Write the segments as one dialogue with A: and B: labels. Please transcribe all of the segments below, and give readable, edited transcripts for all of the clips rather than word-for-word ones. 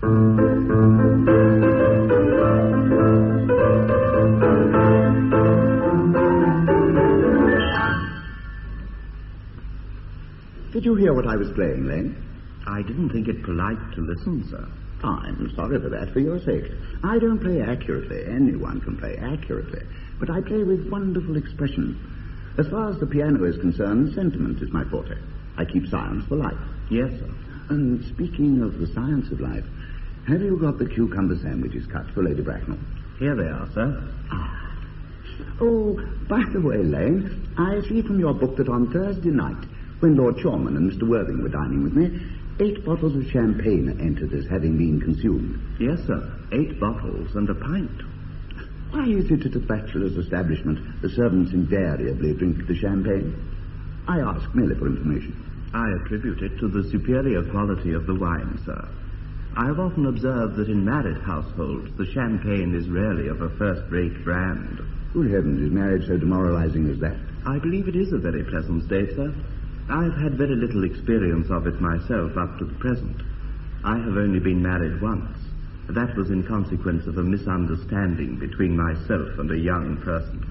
A: Did you hear what I was playing, Lane?
B: I didn't think it polite to listen, sir.
A: I'm sorry for that, for your sake. I don't play accurately. Anyone can play accurately. But I play with wonderful expression. As far as the piano is concerned, sentiment is my forte. I keep science for life.
B: Yes, sir.
A: And speaking of the science of life, have you got the cucumber sandwiches cut for Lady Bracknell?
B: Here they are, sir.
A: Oh, by the way, Lane, I see from your book that on Thursday night, when Lord Shorman and Mr. Worthing were dining with me, 8 bottles of champagne entered as having been consumed.
B: Yes, sir. 8 bottles and a pint.
A: Why is it at a bachelor's establishment the servants invariably drink the champagne? I ask merely for information.
B: I attribute it to the superior quality of the wine, sir. I have often observed that in married households the champagne is rarely of a first-rate brand.
A: Good heavens, is marriage so demoralizing as that?
B: I believe it is a very pleasant state, sir. I have had very little experience of it myself up to the present. I have only been married once. That was in consequence of a misunderstanding between myself and a young person.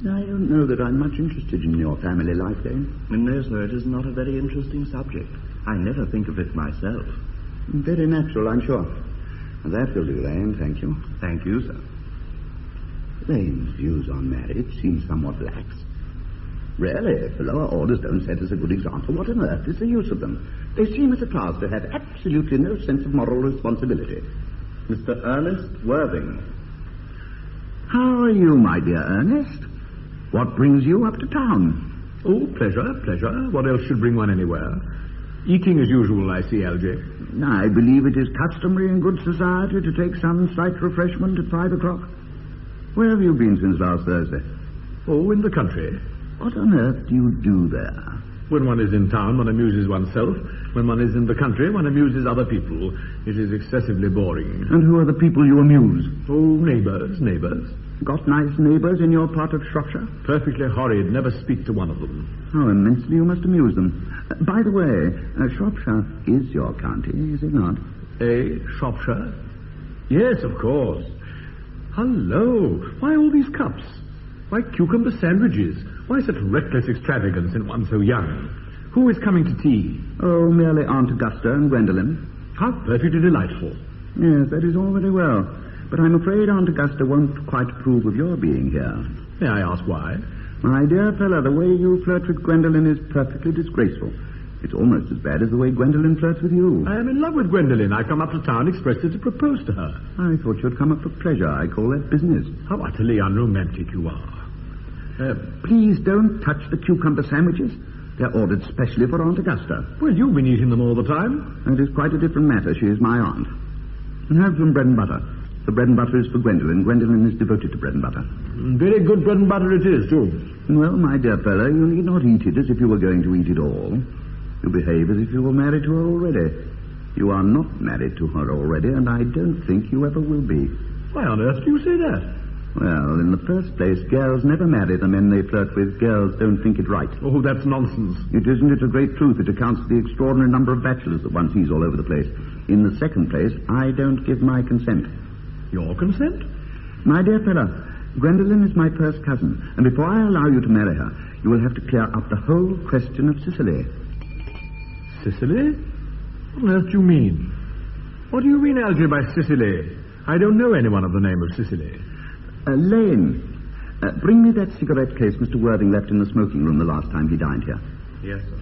A: I don't know that I'm much interested in your family life, Dane.
B: No, sir, it is not a very interesting subject. I never think of it myself.
A: Very natural, I'm sure. That will do, Lane, thank you.
B: Thank you, sir.
A: Lane's views on marriage seem somewhat lax. Really, if the lower orders don't set us a good example, what on earth is the use of them? They seem as a class to have absolutely no sense of moral responsibility.
B: Mr. Ernest Worthing.
A: How are you, my dear Ernest? What brings you up to town?
C: Oh, pleasure. What else should bring one anywhere? Eating as usual, I see, Algy.
A: I believe it is customary in good society to take some slight refreshment at 5 o'clock. Where have you been since last Thursday?
C: Oh, in the country.
A: What on earth do you do there?
C: When one is in town, one amuses oneself. When one is in the country, one amuses other people. It is excessively boring.
A: And who are the people you amuse?
C: Oh, neighbours.
A: Got nice neighbours in your part of Shropshire?
C: Perfectly horrid. Never speak to one of them.
A: How immensely you must amuse them. By the way, Shropshire is your county, is it not?
C: Shropshire? Yes, of course. Hello. Why all these cups? Why cucumber sandwiches? Why such reckless extravagance in one so young? Who is coming to tea?
A: Oh, merely Aunt Augusta and Gwendolen.
C: How perfectly delightful.
A: Yes, that is all very well. But I'm afraid Aunt Augusta won't quite approve of your being here.
C: May I ask why?
A: My dear fellow, the way you flirt with Gwendolen is perfectly disgraceful. It's almost as bad as the way Gwendolen flirts with you.
C: I am in love with Gwendolen. I've come up to town expressly to propose to her.
A: I thought you'd come up for pleasure. I call that business.
C: How utterly unromantic you are.
A: Please don't touch the cucumber sandwiches. They're ordered specially for Aunt Augusta.
C: Well, you've been eating them all the time.
A: It is quite a different matter. She is my aunt. And have some bread and butter. The bread and butter is for Gwendolen. Gwendolen is devoted to bread and butter.
C: Very good bread and butter it is, too.
A: Well, my dear fellow, you need not eat it as if you were going to eat it all. You behave as if you were married to her already. You are not married to her already, and I don't think you ever will be.
C: Why on earth do you say that?
A: Well, in the first place, girls never marry the men they flirt with. Girls don't think it right.
C: Oh, that's nonsense.
A: It isn't. It's a great truth. It accounts for the extraordinary number of bachelors that one sees all over the place. In the second place, I don't give my consent.
C: Your consent?
A: My dear fellow, Gwendolen is my first cousin, and before I allow you to marry her, you will have to clear up the whole question of Sicily.
C: Sicily? What on earth do you mean? What do you mean, Algy, by Sicily? I don't know anyone of the name of Sicily.
A: Lane, bring me that cigarette case Mr. Worthing left in the smoking room the last time he dined here.
B: Yes, sir.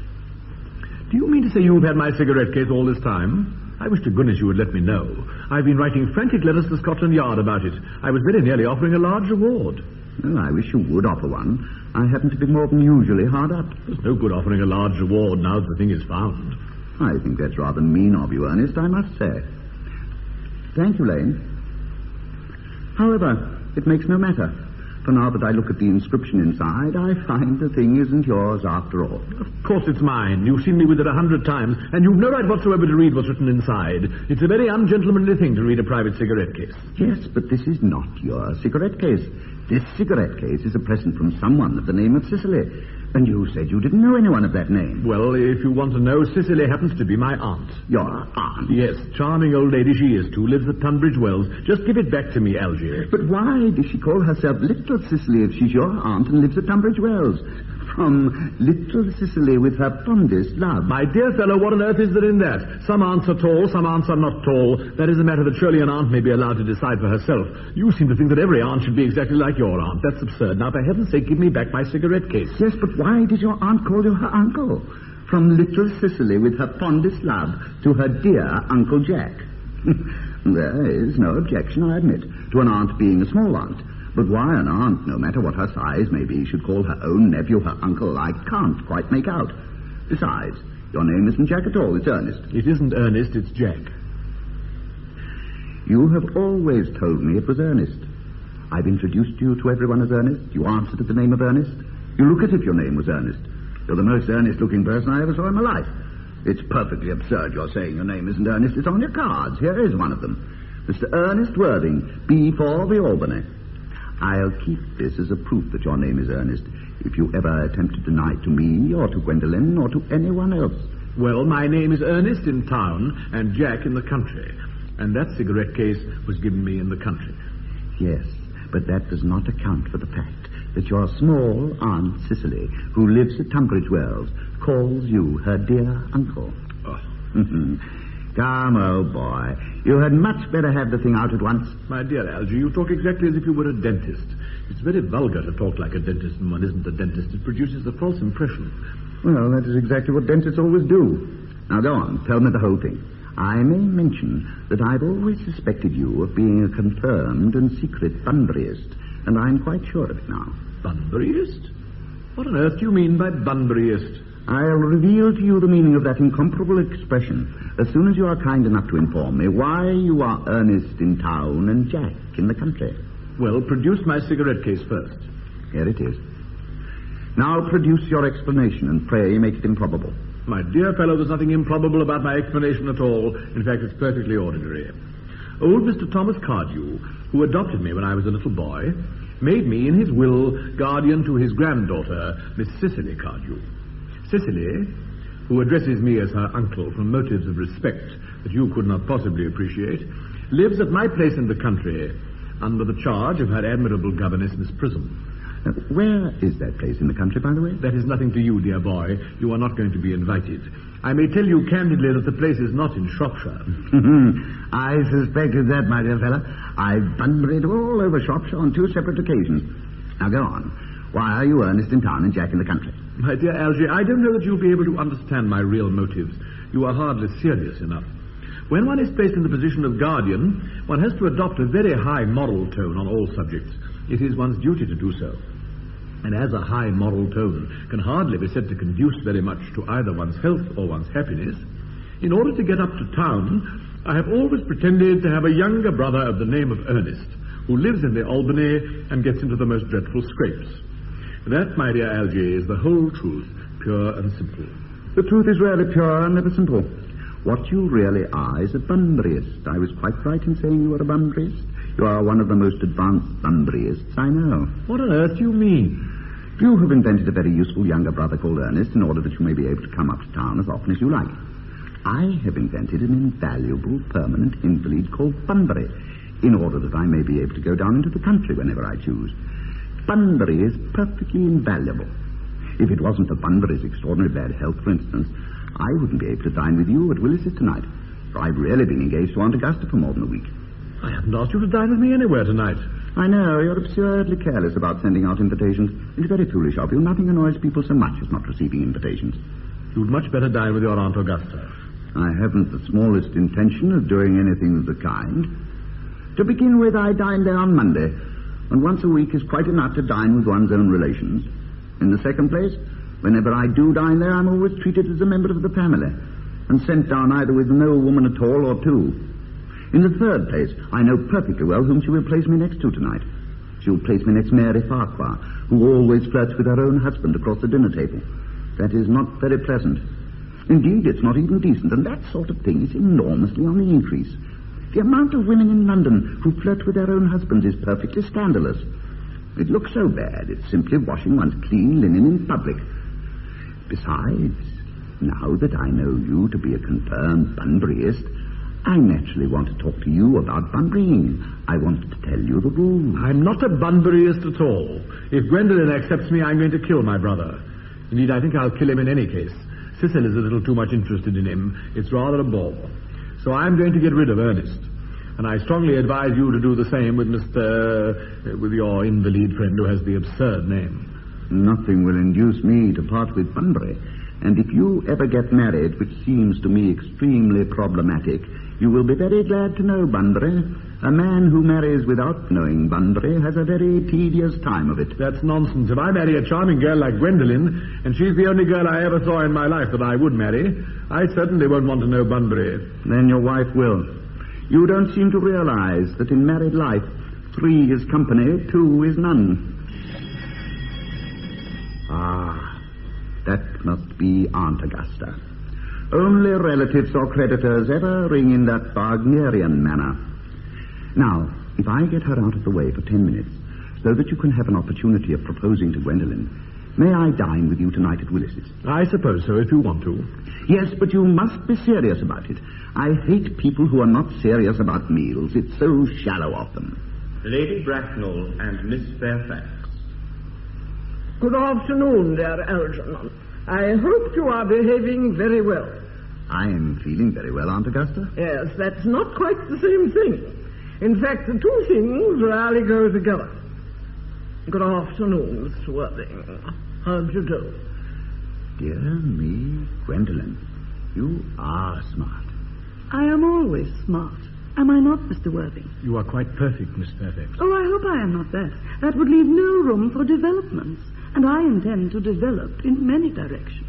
C: Do you mean to say you've had my cigarette case all this time? I wish to goodness you would let me know. I've been writing frantic letters to Scotland Yard about it. I was very nearly offering a large reward.
A: Well, I wish you would offer one. I happen to be more than usually hard up.
C: There's no good offering a large reward now that the thing is found.
A: I think that's rather mean of you, Ernest, I must say. Thank you, Lane. However, it makes no matter. For now that I look at the inscription inside, I find the thing isn't yours after all.
C: Of course it's mine. You've seen me with it 100 times, and you've no right whatsoever to read what's written inside. It's a very ungentlemanly thing to read a private cigarette case.
A: Yes, but this is not your cigarette case. This cigarette case is a present from someone of the name of Cicely. And you said you didn't know anyone of that name.
C: Well, if you want to know, Cicely happens to be my aunt.
A: Your aunt?
C: Yes, charming old lady she is, too. Lives at Tunbridge Wells. Just give it back to me, Algy.
A: But why does she call herself Little Cicely if she's your aunt and lives at Tunbridge Wells? From Little Cicely with her fondest love.
C: My dear fellow, what on earth is there in that? Some aunts are tall, some aunts are not tall. That is a matter that surely an aunt may be allowed to decide for herself. You seem to think that every aunt should be exactly like your aunt. That's absurd. Now, for heaven's sake, give me back my cigarette case.
A: Yes, but why did your aunt call you her uncle? From Little Cicely with her fondest love to her dear Uncle Jack. There is no objection, I admit, to an aunt being a small aunt. But why an aunt, no matter what her size may be, should call her own nephew her uncle, I can't quite make out. Besides, your name isn't Jack at all, it's Ernest.
C: It isn't Ernest, it's Jack.
A: You have always told me it was Ernest. I've introduced you to everyone as Ernest. You answered at the name of Ernest. You look as if your name was Ernest. You're the most earnest-looking person I ever saw in my life. It's perfectly absurd you're saying your name isn't Ernest. It's on your cards. Here is one of them. Mr. Ernest Worthing, B4 the Albany. I'll keep this as a proof that your name is Ernest if you ever attempt to deny it to me or to Gwendolen or to anyone else.
C: Well, my name is Ernest in town and Jack in the country. And that cigarette case was given me in the country.
A: Yes, but that does not account for the fact that your small Aunt Cicely, who lives at Tunbridge Wells, calls you her dear uncle.
C: Oh.
A: Come, old boy. You had much better have the thing out at once.
C: My dear Algy, you talk exactly as if you were a dentist. It's very vulgar to talk like a dentist when one isn't a dentist. It produces a false impression.
A: Well, that is exactly what dentists always do. Now, go on. Tell me the whole thing. I may mention that I've always suspected you of being a confirmed and secret Bunburyist, and I'm quite sure of it now.
C: Bunburyist? What on earth do you mean by Bunburyist?
A: I'll reveal to you the meaning of that incomparable expression as soon as you are kind enough to inform me why you are Ernest in town and Jack in the country.
C: Well, produce my cigarette case first.
A: Here it is. Now produce your explanation and pray make it improbable.
C: My dear fellow, there's nothing improbable about my explanation at all. In fact, it's perfectly ordinary. Old Mr. Thomas Cardew, who adopted me when I was a little boy, made me, in his will, guardian to his granddaughter, Miss Cicely Cardew. Cicely, who addresses me as her uncle from motives of respect that you could not possibly appreciate, lives at my place in the country under the charge of her admirable governess, Miss Prism.
A: Where is that place in the country, by the way?
C: That is nothing to you, dear boy. You are not going to be invited. I may tell you candidly that the place is not in Shropshire.
A: I suspected that, my dear fellow. I've Bunburied all over Shropshire on 2 separate occasions. Now, go on. Why are you Ernest in town and Jack in the country?
C: My dear Algy, I don't know that you'll be able to understand my real motives. You are hardly serious enough. When one is placed in the position of guardian, one has to adopt a very high moral tone on all subjects. It is one's duty to do so. And as a high moral tone can hardly be said to conduce very much to either one's health or one's happiness, in order to get up to town, I have always pretended to have a younger brother of the name of Ernest, who lives in the Albany and gets into the most dreadful scrapes. That, my dear Algy, is the whole truth, pure and simple.
A: The truth is really pure and never simple. What you really are is a Bunburyist. I was quite right in saying you were a Bunburyist. You are one of the most advanced Bunburyists I know.
C: What on earth do you mean?
A: You have invented a very useful younger brother called Ernest in order that you may be able to come up to town as often as you like. I have invented an invaluable permanent invalid called Bunbury in order that I may be able to go down into the country whenever I choose. Bunbury is perfectly invaluable. If it wasn't for Bunbury's extraordinary bad health, for instance, I wouldn't be able to dine with you at Willis's tonight, for I've really been engaged to Aunt Augusta for more than a week.
C: I haven't asked you to dine with me anywhere tonight.
A: I know, you're absurdly careless about sending out invitations. It's very foolish of you. Nothing annoys people so much as not receiving invitations.
C: You'd much better dine with your Aunt Augusta.
A: I haven't the smallest intention of doing anything of the kind. To begin with, I dine there on Monday, and once a week is quite enough to dine with one's own relations. In the second place, whenever I do dine there, I'm always treated as a member of the family, and sent down either with no woman at all or two. In the third place, I know perfectly well whom she will place me next to tonight. She will place me next Mary Farquhar, who always flirts with her own husband across the dinner table. That is not very pleasant. Indeed, it's not even decent, and that sort of thing is enormously on the increase. The amount of women in London who flirt with their own husbands is perfectly scandalous. It looks so bad, it's simply washing one's clean linen in public. Besides, now that I know you to be a confirmed Bunburyist, I naturally want to talk to you about Bunburying. I want to tell you the rules.
C: I'm not a Bunburyist at all. If Gwendolen accepts me, I'm going to kill my brother. Indeed, I think I'll kill him in any case. Cecil is a little too much interested in him. It's rather a bore. So I'm going to get rid of Ernest. And I strongly advise you to do the same with with your invalid friend who has the absurd name.
A: Nothing will induce me to part with Bunbury. And if you ever get married, which seems to me extremely problematic, you will be very glad to know Bunbury. A man who marries without knowing Bunbury has a very tedious time of it.
C: That's nonsense. If I marry a charming girl like Gwendolen, and she's the only girl I ever saw in my life that I would marry, I certainly won't want to know Bunbury.
A: Then your wife will. You don't seem to realize that in married life, 3 is company, 2 is none. Ah, that must be Aunt Augusta. Only relatives or creditors ever ring in that Wagnerian manner. Now, if I get her out of the way for 10 minutes, so that you can have an opportunity of proposing to Gwendolen, may I dine with you tonight at Willis's?
C: I suppose so, if you want to.
A: Yes, but you must be serious about it. I hate people who are not serious about meals. It's so shallow of them.
B: Lady Bracknell and Miss Fairfax.
D: Good afternoon, dear Algernon. I hope you are behaving very well.
A: I am feeling very well, Aunt Augusta.
D: Yes, that's not quite the same thing. In fact, the two things rarely go together. Good afternoon, Mr. Worthing. How'd you do?
A: Dear me, Gwendolen, you are smart.
E: I am always smart. Am I not, Mr. Worthing?
C: You are quite perfect, Miss Fairfax.
E: Oh, I hope I am not that. That would leave no room for developments, and I intend to develop in many directions.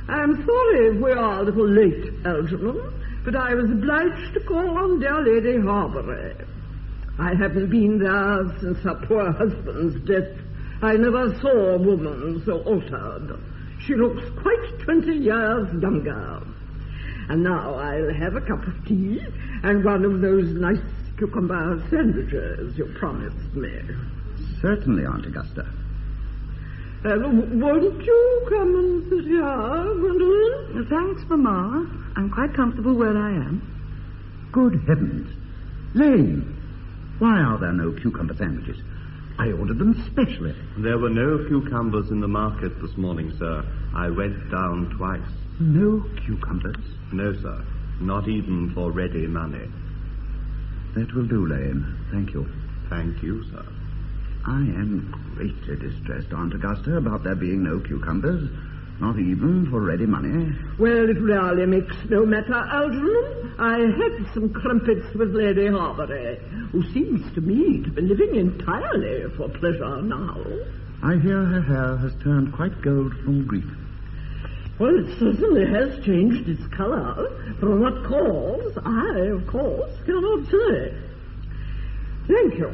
D: I'm sorry if we are a little late, Algernon, but I was obliged to call on dear Lady Harbury. I haven't been there since her poor husband's death. I never saw a woman so altered. She looks quite 20 years younger. And now I'll have a cup of tea and one of those nice cucumber sandwiches you promised me.
A: Certainly, Aunt Augusta.
D: Won't you come and sit here, Gwendolen?
E: Thanks, Mamma. I'm quite comfortable where I am.
A: Good heavens. Lane, why are there no cucumber sandwiches? I ordered them specially.
B: There were no cucumbers in the market this morning, sir. I went down twice.
A: No cucumbers?
B: No, sir. Not even for ready money.
A: That will do, Lane. Thank you.
B: Thank you, sir.
A: I am greatly distressed, Aunt Augusta, about there being no cucumbers, not even for ready money.
D: Well, it really makes no matter, Algernon. I had some crumpets with Lady Harbury, who seems to me to be living entirely for pleasure now.
A: I hear her hair has turned quite gold from grief.
D: Well, it certainly has changed its colour. From what cause, I, of course, cannot say. Thank you.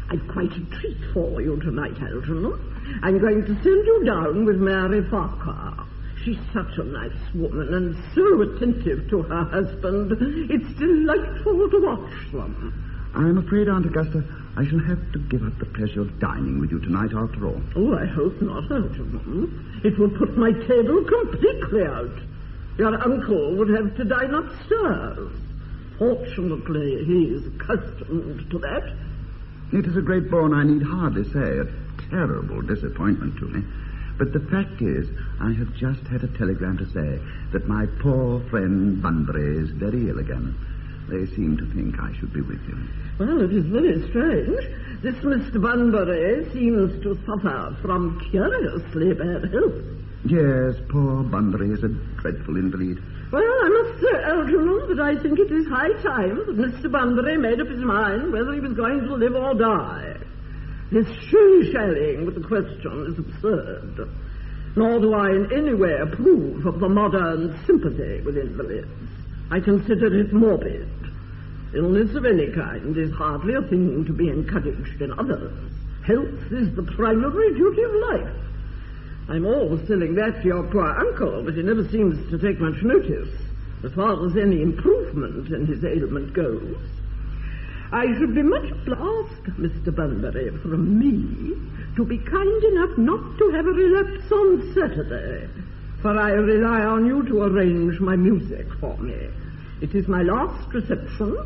D: I've quite a treat for you tonight, Algernon. I'm going to send you down with Mary Farquhar. She's such a nice woman and so attentive to her husband. It's delightful to watch them.
A: I'm afraid, Aunt Augusta, I shall have to give up the pleasure of dining with you tonight after all.
D: Oh, I hope not, Algernon. It will put my table completely out. Your uncle would have to dine upstairs. Fortunately, he is accustomed to that.
A: It is a great bore, I need hardly say, a terrible disappointment to me. But the fact is, I have just had a telegram to say that my poor friend Bunbury is very ill again. They seem to think I should be with him.
D: Well, it is very strange. This Mr. Bunbury seems to suffer from curiously bad health.
A: Yes, poor Bunbury is a dreadful invalid.
D: Well, I must say, Algernon, that I think it is high time that Mr. Bunbury made up his mind whether he was going to live or die. This shilly-shallying with the question is absurd. Nor do I in any way approve of the modern sympathy with invalids. I consider it morbid. Illness of any kind is hardly a thing to be encouraged in others. Health is the primary duty of life. I'm always telling that to your poor uncle, but he never seems to take much notice as far as any improvement in his ailment goes. I should be much obliged, Mr. Bunbury, from me to be kind enough not to have a relapse on Saturday, for I rely on you to arrange my music for me. It is my last reception,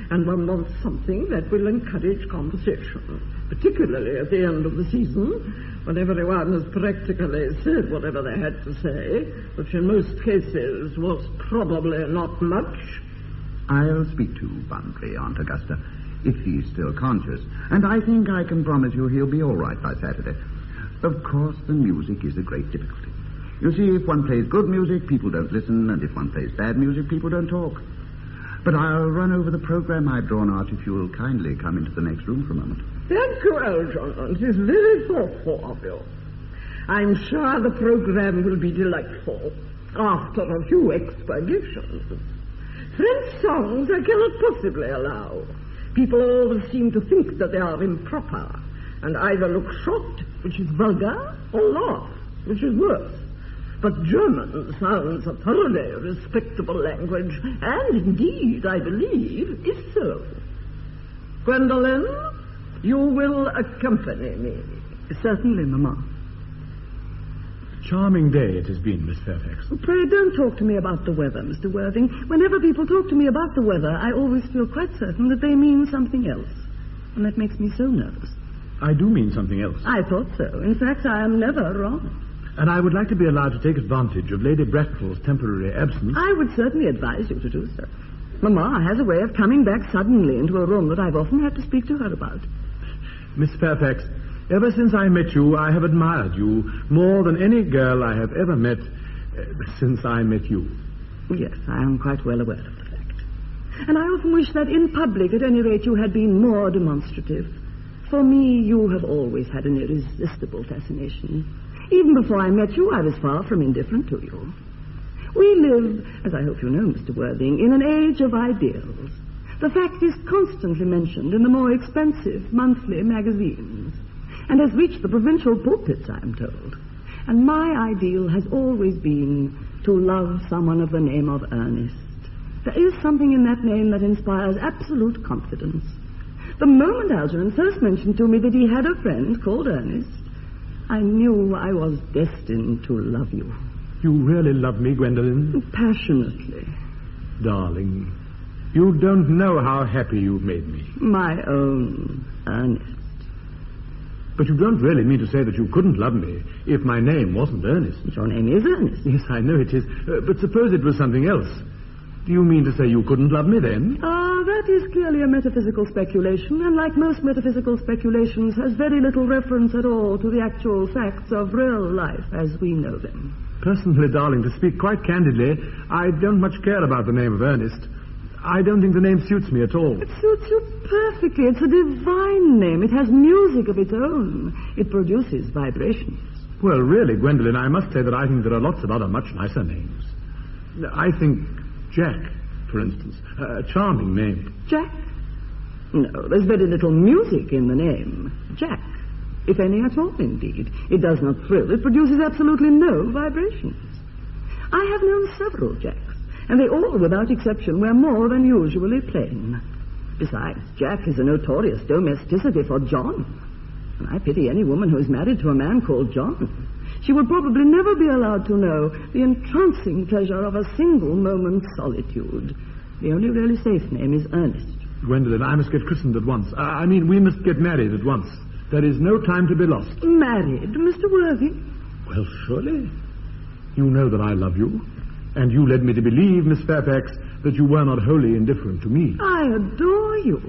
D: and one wants something that will encourage conversation, particularly at the end of the season, when everyone has practically said whatever they had to say, which in most cases was probably not much.
A: I'll speak to Bunbury, Aunt Augusta, if he's still conscious, and I think I can promise you he'll be all right by Saturday. Of course, the music is a great difficulty. You see, if one plays good music, people don't listen, and if one plays bad music, people don't talk. But I'll run over the program I've drawn out if you'll kindly come into the next room for a moment.
D: Thank you, Algernon. It is very thoughtful of you. I'm sure the program will be delightful after a few expurgations. French songs I cannot possibly allow. People always seem to think that they are improper, and either look shocked, which is vulgar, or laugh, which is worse. But German sounds a thoroughly respectable language, and indeed, I believe, is so. Gwendolen, you will accompany me.
E: Certainly, Mamma.
C: Charming day it has been, Miss Fairfax.
E: Pray don't talk to me about the weather, Mr. Worthing. Whenever people talk to me about the weather, I always feel quite certain that they mean something else. And that makes me so nervous.
C: I do mean something else.
E: I thought so. In fact, I am never wrong.
C: And I would like to be allowed to take advantage of Lady Bracknell's temporary absence.
E: I would certainly advise you to do so. Mamma has a way of coming back suddenly into a room that I've often had to speak to her about.
C: Miss Fairfax, ever since I met you, I have admired you more than any girl I have ever met since I met you.
E: Yes, I am quite well aware of the fact. And I often wish that in public, at any rate, you had been more demonstrative. For me, you have always had an irresistible fascination. Even before I met you, I was far from indifferent to you. We live, as I hope you know, Mr. Worthing, in an age of ideals. The fact is constantly mentioned in the more expensive monthly magazines, and has reached the provincial pulpits, I am told. And my ideal has always been to love someone of the name of Ernest. There is something in that name that inspires absolute confidence. The moment Algernon first mentioned to me that he had a friend called Ernest, I knew I was destined to love you.
C: You really love me, Gwendolen?
E: Passionately.
C: Darling, you don't know how happy you've made me.
E: My own Ernest.
C: But you don't really mean to say that you couldn't love me if my name wasn't Ernest.
E: Your name is Ernest.
C: Yes, I know it is. But suppose it was something else. Do you mean to say you couldn't love me then?
E: That is clearly a metaphysical speculation, and like most metaphysical speculations, has very little reference at all to the actual facts of real life as we know them.
C: Personally, darling, to speak quite candidly, I don't much care about the name of Ernest. I don't think the name suits me at all.
E: It suits you perfectly. It's a divine name. It has music of its own. It produces vibrations.
C: Well, really, Gwendolen, I must say that I think there are lots of other much nicer names. I think Jack, for instance, a charming name.
E: Jack? No, there's very little music in the name. Jack. If any at all, indeed. It does not thrill. It produces absolutely no vibrations. I have known several Jacks, and they all, without exception, were more than usually plain. Besides, Jack is a notorious domesticity for John. And I pity any woman who is married to a man called John. She would probably never be allowed to know the entrancing pleasure of a single moment's solitude. The only really safe name is Ernest.
C: Gwendolen, I must get christened at once. I mean, we must get married at once. There is no time to be lost.
E: Married, Mr. Worthing?
C: Well, surely. You know that I love you. And you led me to believe, Miss Fairfax, that you were not wholly indifferent to me.
E: I adore you.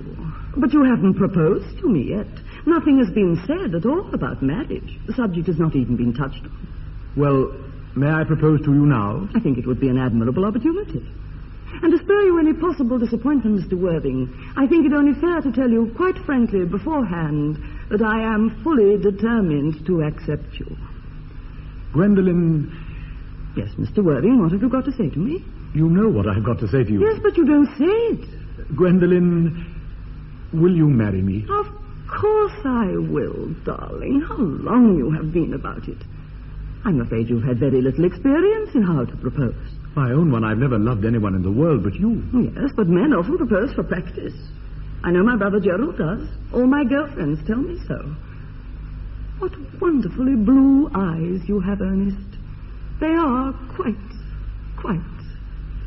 E: But you haven't proposed to me yet. Nothing has been said at all about marriage. The subject has not even been touched on.
C: Well, may I propose to you now?
E: I think it would be an admirable opportunity. And to spare you any possible disappointment, Mr. Worthing, I think it only fair to tell you quite frankly beforehand that I am fully determined to accept you.
C: Gwendolen...
E: Yes, Mr. Worthing, what have you got to say to me?
C: You know what I've got to say to you.
E: Yes, but you don't say it.
C: Gwendolen, will you marry me?
E: Of course I will, darling. How long you have been about it. I'm afraid you've had very little experience in how to propose.
C: My own one, I've never loved anyone in the world but you.
E: Yes, but men often propose for practice. I know my brother Gerald does. All my girlfriends tell me so. What wonderfully blue eyes you have, Ernest. They are quite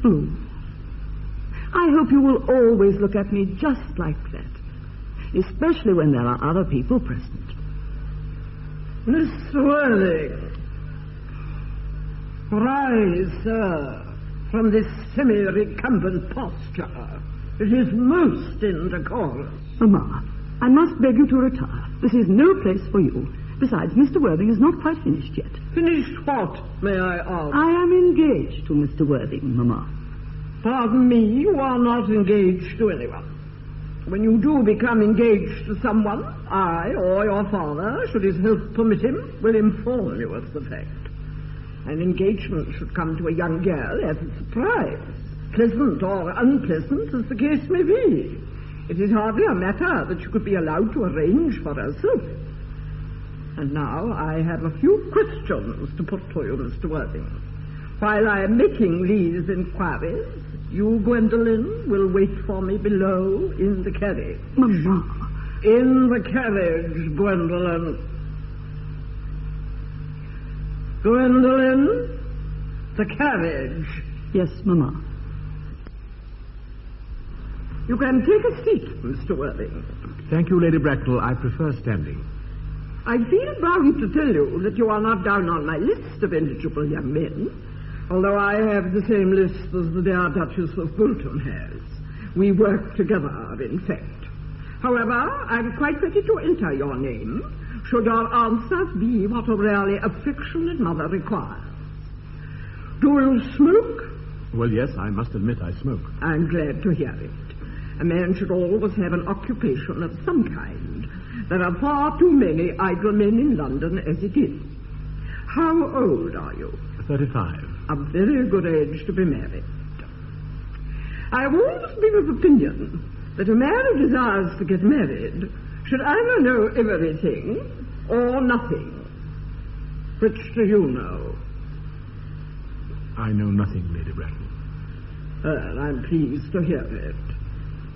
E: blue. I hope you will always look at me just like that, especially when there are other people present.
D: Mr. Worthing, rise, sir, from this semi-recumbent posture. It is most indecorous.
E: Mamma, I must beg you to retire. This is no place for you. Besides, Mr. Worthing is not quite finished yet.
D: Finished what, may I ask?
E: I am engaged to Mr. Worthing, Mamma.
D: Pardon me, you are not engaged to anyone. When you do become engaged to someone, I or your father, should his health permit him, will inform you of the fact. An engagement should come to a young girl as a surprise, pleasant or unpleasant as the case may be. It is hardly a matter that she could be allowed to arrange for herself. And now I have a few questions to put to you, Mr. Worthing. While I am making these inquiries, you, Gwendolen, will wait for me below in the carriage.
E: Mamma.
D: In the carriage, Gwendolen. Gwendolen, the carriage.
E: Yes, Mamma.
D: You can take a seat, Mr. Worthing.
C: Thank you, Lady Bracknell. I prefer standing.
D: I feel bound to tell you that you are not down on my list of eligible young men, although I have the same list as the dear Duchess of Bolton has. We work together, in fact. However, I'm quite ready to enter your name, should your answers be what a really affectionate mother requires. Do you smoke?
C: Well, yes, I must admit I smoke.
D: I'm glad to hear it. A man should always have an occupation of some kind. There are far too many idle men in London as it is. How old are you?
C: 35.
D: A very good age to be married. I've always been of opinion that a man who desires to get married should either know everything or nothing. Which do you know?
C: I know nothing, Lady Bracknell.
D: Well, I'm pleased to hear it.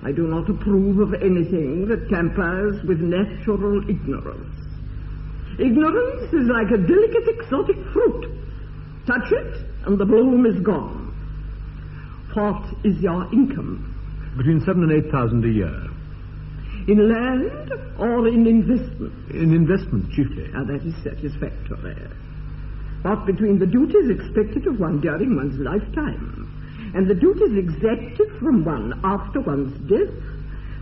D: I do not approve of anything that tampers with natural ignorance. Ignorance is like a delicate exotic fruit. Touch it, and the bloom is gone. What is your income?
C: Between 7,000 and 8,000 a year.
D: In land or in investment?
C: In investment, chiefly.
D: Now, that is satisfactory. What between the duties expected of one during one's lifetime and the duties exacted from one after one's death,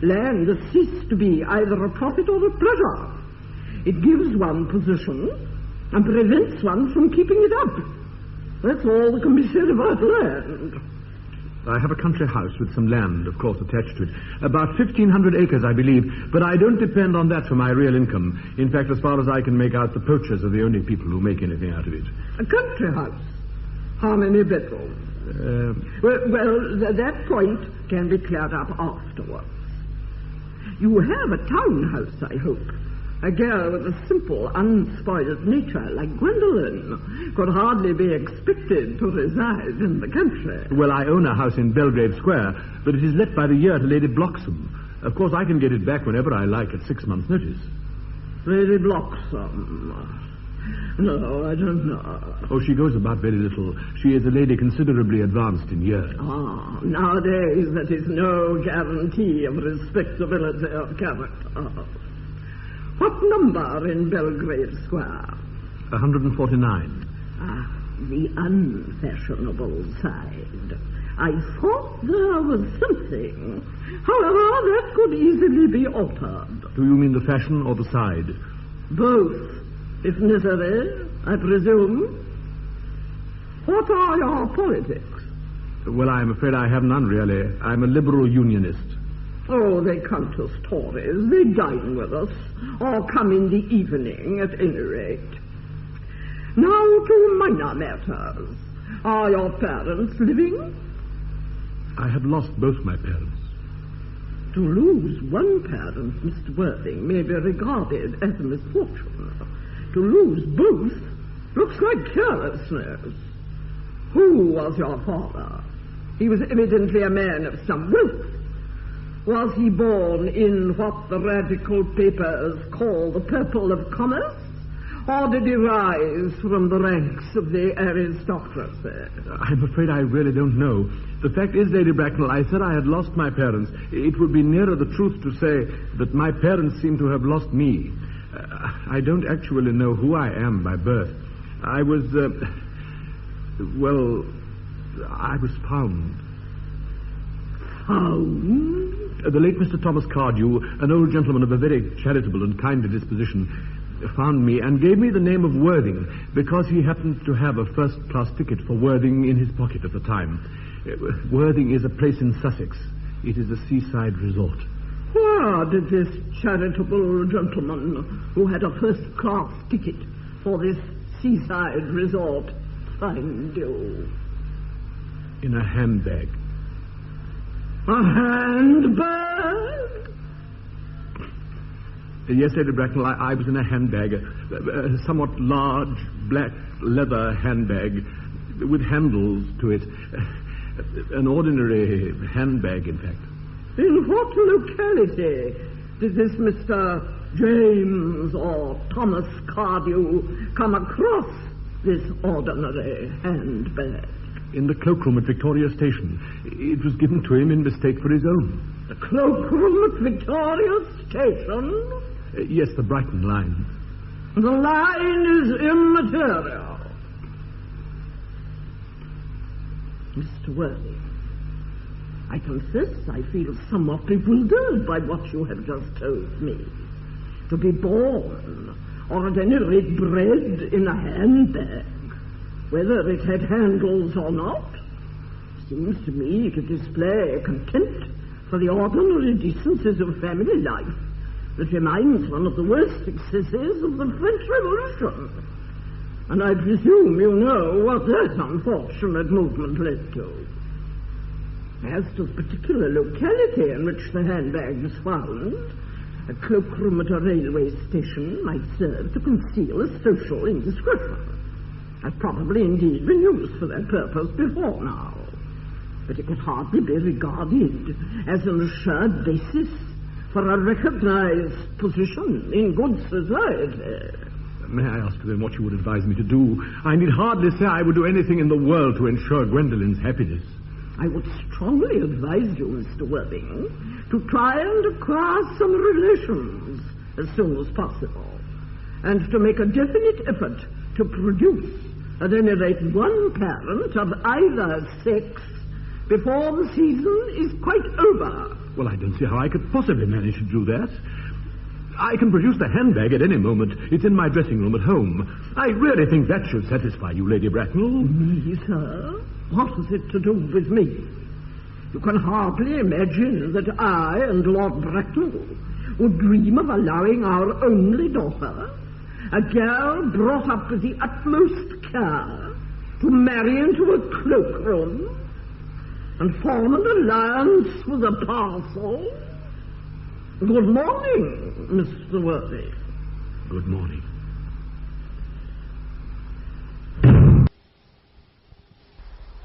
D: land has ceased to be either a profit or a pleasure. It gives one position and prevents one from keeping it up. That's all that can be said about land.
C: I have a country house with some land, of course, attached to it. About 1,500 acres, I believe, but I don't depend on that for my real income. In fact, as far as I can make out, the poachers are the only people who make anything out of it.
D: A country house? How many bedrooms? That point can be cleared up afterwards. You have a townhouse, I hope. A girl with a simple, unspoiled nature like Gwendolen could hardly be expected to reside in the country.
C: Well, I own a house in Belgrave Square, but it is let by the year to Lady Bloxham. Of course, I can get it back whenever I like at 6 months' notice.
D: Lady Bloxham? No, I don't know.
C: Oh, she goes about very little. She is a lady considerably advanced in years.
D: Ah, nowadays that is no guarantee of respectability of character. What number in Belgrave Square?
C: 149.
D: Ah, the unfashionable side. I thought there was something. However, that could easily be altered.
C: Do you mean the fashion or the side?
D: Both, if necessary, I presume. What are your politics?
C: Well, I'm afraid I have none, really. I'm a liberal unionist.
D: Oh, they count as Tories. They dine with us, or come in the evening, at any rate. Now to minor matters. Are your parents living?
C: I have lost both my parents.
D: To lose one parent, Mr. Worthing, may be regarded as a misfortune. To lose both looks like carelessness. Who was your father? He was evidently a man of some wealth. Was he born in what the radical papers call the purple of commerce? Or did he rise from the ranks of the aristocracy?
C: I'm afraid I really don't know. The fact is, Lady Bracknell, I said I had lost my parents. It would be nearer the truth to say that my parents seem to have lost me. I don't actually know who I am by birth. I was, I was found.
D: Found?
C: The late Mr. Thomas Cardew, an old gentleman of a very charitable and kindly disposition, found me and gave me the name of Worthing because he happened to have a first-class ticket for Worthing in his pocket at the time. Worthing is a place in Sussex. It is a seaside resort.
D: Where did this charitable gentleman who had a first-class ticket for this seaside resort find you?
C: In a handbag.
D: A handbag?
C: Yes, Lady Bracknell, I was in a handbag, a somewhat large black leather handbag with handles to it. An ordinary handbag, in fact.
D: In what locality did this Mr. James or Thomas Cardew come across this ordinary handbag?
C: In the cloakroom at Victoria Station. It was given to him in mistake for his own.
D: The cloakroom at Victoria Station?
C: Yes, the Brighton line.
D: The line is immaterial. Mr. Worthy, I confess I feel somewhat bewildered by what you have just told me. To be born, or at any rate bred in a handbag, whether it had handles or not, seems to me to display a contempt for the ordinary decencies of family life that reminds one of the worst excesses of the French Revolution. And I presume you know what that unfortunate movement led to. As to the particular locality in which the handbag was found, a cloakroom at a railway station might serve to conceal a social indiscretion. Has probably indeed been used for that purpose before now. But it could hardly be regarded as an assured basis for a recognized position in good society.
C: May I ask then what you would advise me to do? I need hardly say I would do anything in the world to ensure Gwendolen's happiness.
D: I would strongly advise you, Mr. Worthing, to try and acquire some relations as soon as possible, and to make a definite effort to produce at any rate one parent of either sex before the season is quite over.
C: Well, I don't see how I could possibly manage to do that. I can produce the handbag at any moment. It's in my dressing room at home. I really think that should satisfy you, Lady Bracknell.
D: Me, sir? What has it to do with me? You can hardly imagine that I and Lord Bracknell would dream of allowing our only daughter, a girl brought up with the utmost care, to marry into a cloakroom and form an alliance with a parcel. Good morning, Mr. Worthy.
C: Good morning.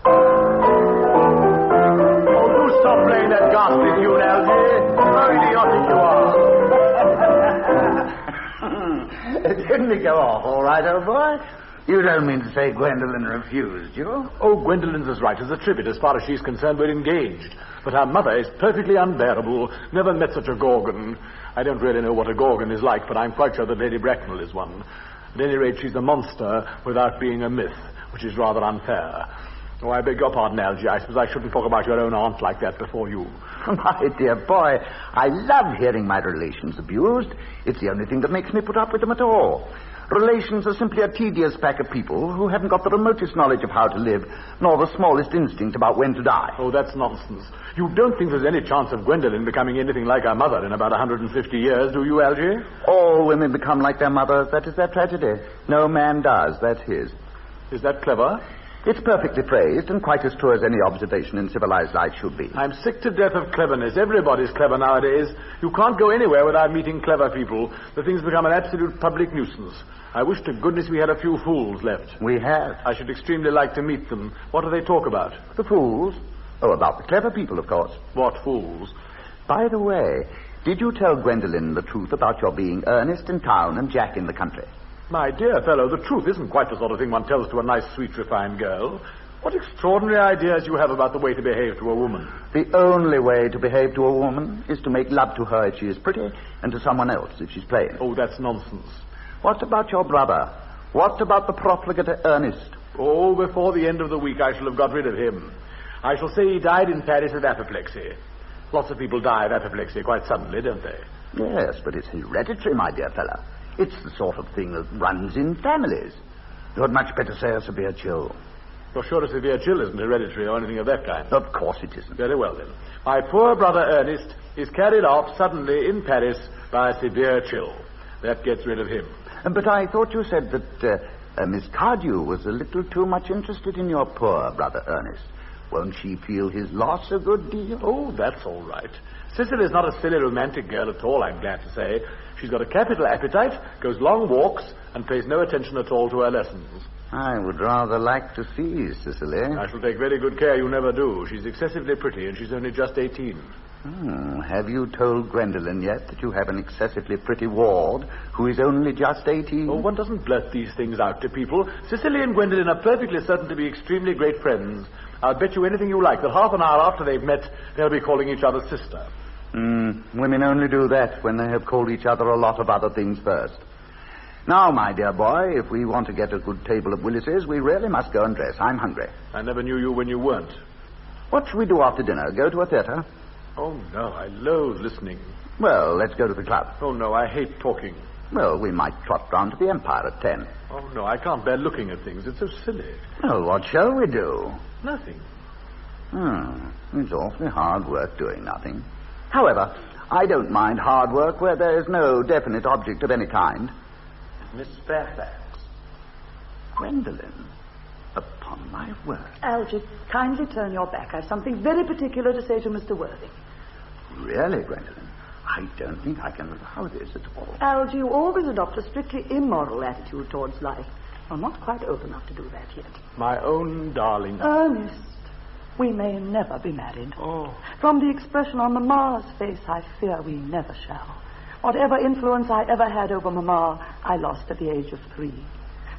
F: Oh, do stop playing that ghastly tune, Algy. How idiotic you are.
A: Didn't he go off all right, old boy? You don't mean to say Gwendolen refused you?
F: Oh, Gwendolen's as right as a trivet. As far as she's concerned, we're engaged. But her mother is perfectly unbearable. Never met such a gorgon. I don't really know what a gorgon is like, but I'm quite sure that Lady Bracknell is one. At any rate, she's a monster without being a myth, which is rather unfair. Oh, I beg your pardon, Algy. I suppose I shouldn't talk about your own aunt like that before you.
A: My dear boy, I love hearing my relations abused. It's the only thing that makes me put up with them at all. Relations are simply a tedious pack of people who haven't got the remotest knowledge of how to live, nor the smallest instinct about when to die.
F: Oh, that's nonsense. You don't think there's any chance of Gwendolen becoming anything like her mother in about 150 years, do you, Algy?
A: All women become like their mothers. That is their tragedy. No man does. That's his.
F: Is that clever?
A: It's perfectly phrased and quite as true as any observation in civilized life should be.
F: I'm sick to death of cleverness. Everybody's clever nowadays. You can't go anywhere without meeting clever people. The thing's become an absolute public nuisance. I wish to goodness we had a few fools left.
A: We have.
F: I should extremely like to meet them. What do they talk about?
A: The fools? Oh, about the clever people, of course.
F: What fools?
A: By the way, did you tell Gwendolen the truth about your being Ernest in town and Jack in the country?
F: My dear fellow, the truth isn't quite the sort of thing one tells to a nice, sweet, refined girl. What extraordinary ideas you have about the way to behave to a woman.
A: The only way to behave to a woman is to make love to her if she is pretty, and to someone else if she's plain.
F: Oh, that's nonsense.
A: What about your brother? What about the profligate Ernest?
F: Oh, before the end of the week I shall have got rid of him. I shall say he died in Paris of apoplexy. Lots of people die of apoplexy quite suddenly, don't they?
A: Yes, but it's hereditary, my dear fellow. It's the sort of thing that runs in families. You had much better say a severe chill.
F: You're sure a severe chill isn't hereditary or anything of that kind?
A: Of course it isn't.
F: Very well, then. My poor brother Ernest is carried off suddenly in Paris by a severe chill. That gets rid of him.
A: But I thought you said that Miss Cardew was a little too much interested in your poor brother Ernest. Won't she feel his loss a good deal?
F: Oh, that's all right. Cicely's not a silly romantic girl at all, I'm glad to say. She's got a capital appetite, goes long walks, and pays no attention at all to her lessons.
A: I would rather like to see Cicely.
F: I shall take very good care you never do. She's excessively pretty, and she's only just 18.
A: Have you told Gwendolen yet that you have an excessively pretty ward who is only just 18?
F: Oh, one doesn't blurt these things out to people. Cicely and Gwendolen are perfectly certain to be extremely great friends. I'll bet you anything you like that half an hour after they've met, they'll be calling each other sister.
A: Women only do that when they have called each other a lot of other things first. Now, my dear boy, if we want to get a good table of Willis's, we really must go and dress. I'm hungry.
F: I never knew you when you weren't.
A: What shall we do after dinner? Go to a theatre?
F: Oh, no, I loathe listening.
A: Well, let's go to the club.
F: Oh, no, I hate talking.
A: Well, we might trot round to the Empire at 10.
F: Oh, no, I can't bear looking at things. It's so silly.
A: Well, what shall we do?
F: Nothing.
A: It's awfully hard work doing nothing. However, I don't mind hard work where there is no definite object of any kind.
B: Miss Fairfax.
A: Gwendolen, upon my word.
E: Algy, kindly turn your back. I've something very particular to say to Mr. Worthing.
A: Really, Gwendolen? I don't think I can allow this at all.
E: Algy, you always adopt a strictly immoral attitude towards life. You're not quite old enough to do that yet.
F: My own darling.
E: Ernest, we may never be married.
F: Oh.
E: From the expression on Mamma's face, I fear we never shall. Whatever influence I ever had over Mamma, I lost at the age of 3.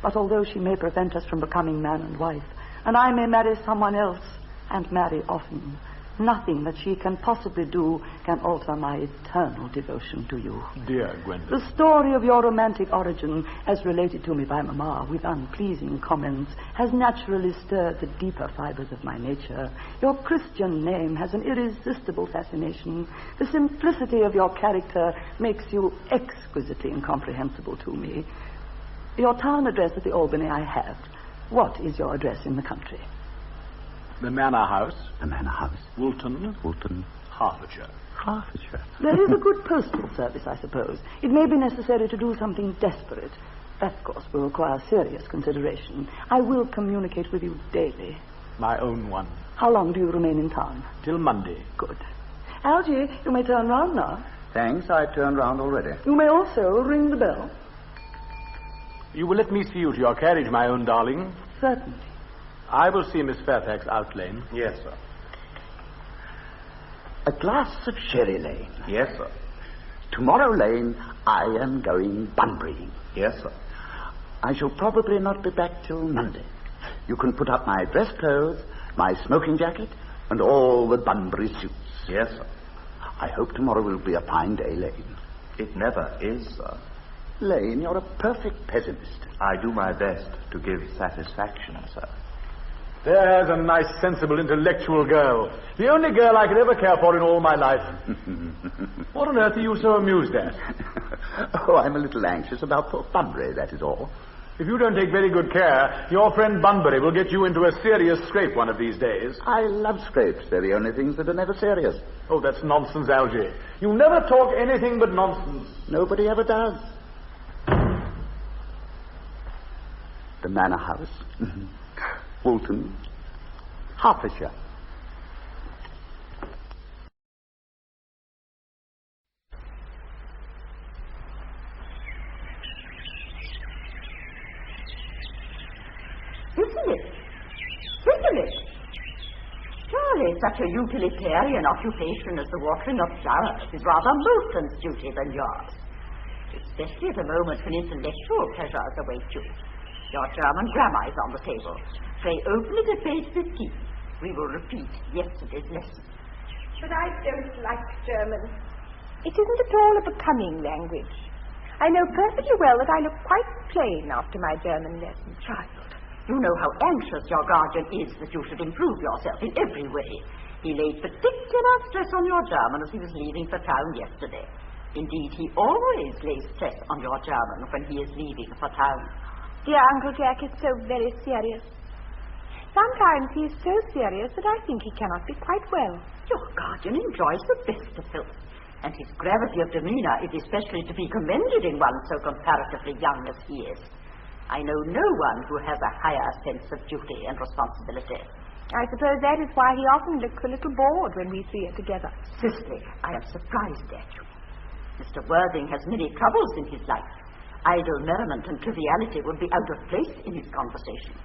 E: But although she may prevent us from becoming man and wife, and I may marry someone else, and marry often, nothing that she can possibly do can alter my eternal devotion to you.
F: Dear Gwendolen.
E: The story of your romantic origin, as related to me by Mamma with unpleasing comments, has naturally stirred the deeper fibers of my nature. Your Christian name has an irresistible fascination. The simplicity of your character makes you exquisitely incomprehensible to me. Your town address at the Albany I have. What is your address in the country?
F: The Manor House.
A: The Manor House.
F: Woolton. Hertfordshire.
A: Hertfordshire.
E: There is a good postal service, I suppose. It may be necessary to do something desperate. That, of course, will require serious consideration. I will communicate with you daily.
F: My own one.
E: How long do you remain in town?
F: Till Monday.
E: Good. Algy, you may turn round now.
A: Thanks, I've turned round already.
E: You may also ring the bell.
F: You will let me see you to your carriage, my own darling?
E: Certainly.
F: I will see Miss Fairfax out, Lane.
B: Yes, sir.
A: A glass of sherry, Lane.
B: Yes, sir.
A: Tomorrow, Lane, I am going Bunburying.
B: Yes, sir.
A: I shall probably not be back till Monday. You can put up my dress clothes, my smoking jacket, and all the Bunbury suits.
B: Yes, sir.
A: I hope tomorrow will be a fine day, Lane.
B: It never is, sir.
A: Lane, you're a perfect pessimist.
B: I do my best to give satisfaction, sir.
F: There's a nice, sensible, intellectual girl. The only girl I could ever care for in all my life. What on earth are you so amused at?
A: Oh, I'm a little anxious about poor Bunbury, that is all.
F: If you don't take very good care, your friend Bunbury will get you into a serious scrape one of these days.
A: I love scrapes. They're the only things that are never serious.
F: Oh, that's nonsense, Algy. You never talk anything but nonsense.
A: Nobody ever does. The Manor House. Woolton. Hertfordshire.
E: Isn't it? Charlie!
G: Surely such a utilitarian occupation as the watering of flowers is rather Milton's duty than yours. Especially at a moment when intellectual pleasures await you. Your German grammar is on the table. Pray open it at page 15. We will repeat yesterday's lesson.
H: But I don't like German. It isn't at all a becoming language. I know perfectly well that I look quite plain after my German lesson.
G: Child, you know how anxious your guardian is that you should improve yourself in every way. He laid particular stress on your German as he was leaving for town yesterday. Indeed, he always lays stress on your German when he is leaving for town.
H: Dear Uncle Jack is so very serious. Sometimes he is so serious that I think he cannot be quite well.
G: Your guardian enjoys the best of health, and his gravity of demeanour is especially to be commended in one so comparatively young as he is. I know no one who has a higher sense of duty and responsibility.
H: I suppose that is why he often looks a little bored when we three are together.
G: Cicely, I am surprised at you. Mr. Worthing has many troubles in his life. Idle merriment and triviality would be out of place in his conversation.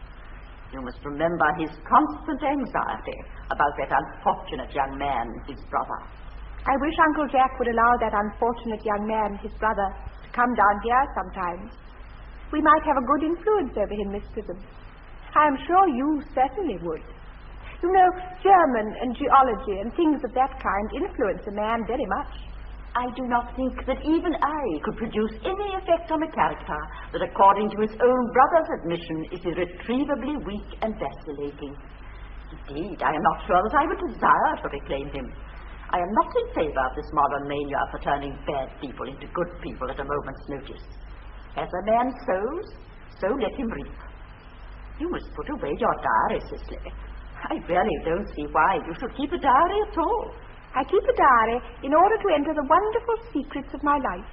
G: You must remember his constant anxiety about that unfortunate young man, his brother.
H: I wish Uncle Jack would allow that unfortunate young man, his brother, to come down here sometimes. We might have a good influence over him, Miss Prism. I am sure you certainly would. You know, German and geology and things of that kind influence a man very much.
G: I do not think that even I could produce any effect on a character that, according to his own brother's admission, is irretrievably weak and vacillating. Indeed, I am not sure that I would desire to reclaim him. I am not in favour of this modern mania for turning bad people into good people at a moment's notice. As a man sows, so let him reap. You must put away your diary, Cicely. I really don't see why you should keep a diary at all.
H: I keep a diary in order to enter the wonderful secrets of my life.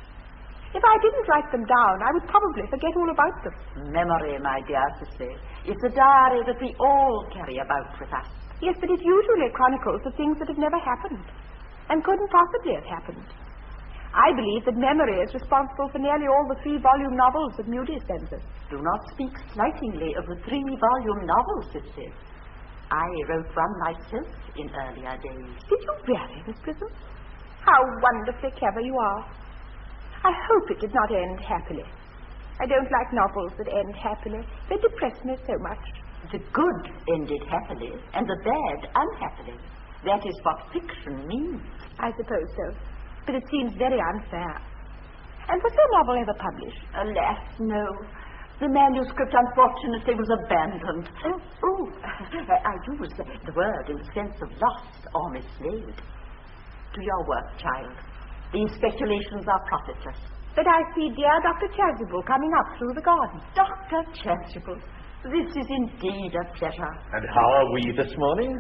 H: If I didn't write them down, I would probably forget all about them.
G: Memory, my dear Cicely, is the diary that we all carry about with us.
H: Yes, but it usually chronicles the things that have never happened and couldn't possibly have happened. I believe that memory is responsible for nearly all the 3-volume novels of Moody sends us.
G: Do not speak slightingly of the 3-volume novels, Cicely. I wrote one myself in earlier days.
H: Did you really, Miss Prism? How wonderfully clever you are. I hope it did not end happily. I don't like novels that end happily. They depress me so much.
G: The good ended happily, and the bad unhappily. That is what fiction means.
H: I suppose so. But it seems very unfair. And was your novel ever published?
G: Alas, no. The manuscript, unfortunately, was abandoned. I use the word in the sense of lost or mislaid. To your work, child. These speculations are profitless.
H: But I see dear Dr. Chasuble coming up through the garden.
G: Dr. Chasuble, this is indeed a pleasure.
I: And how are we this morning?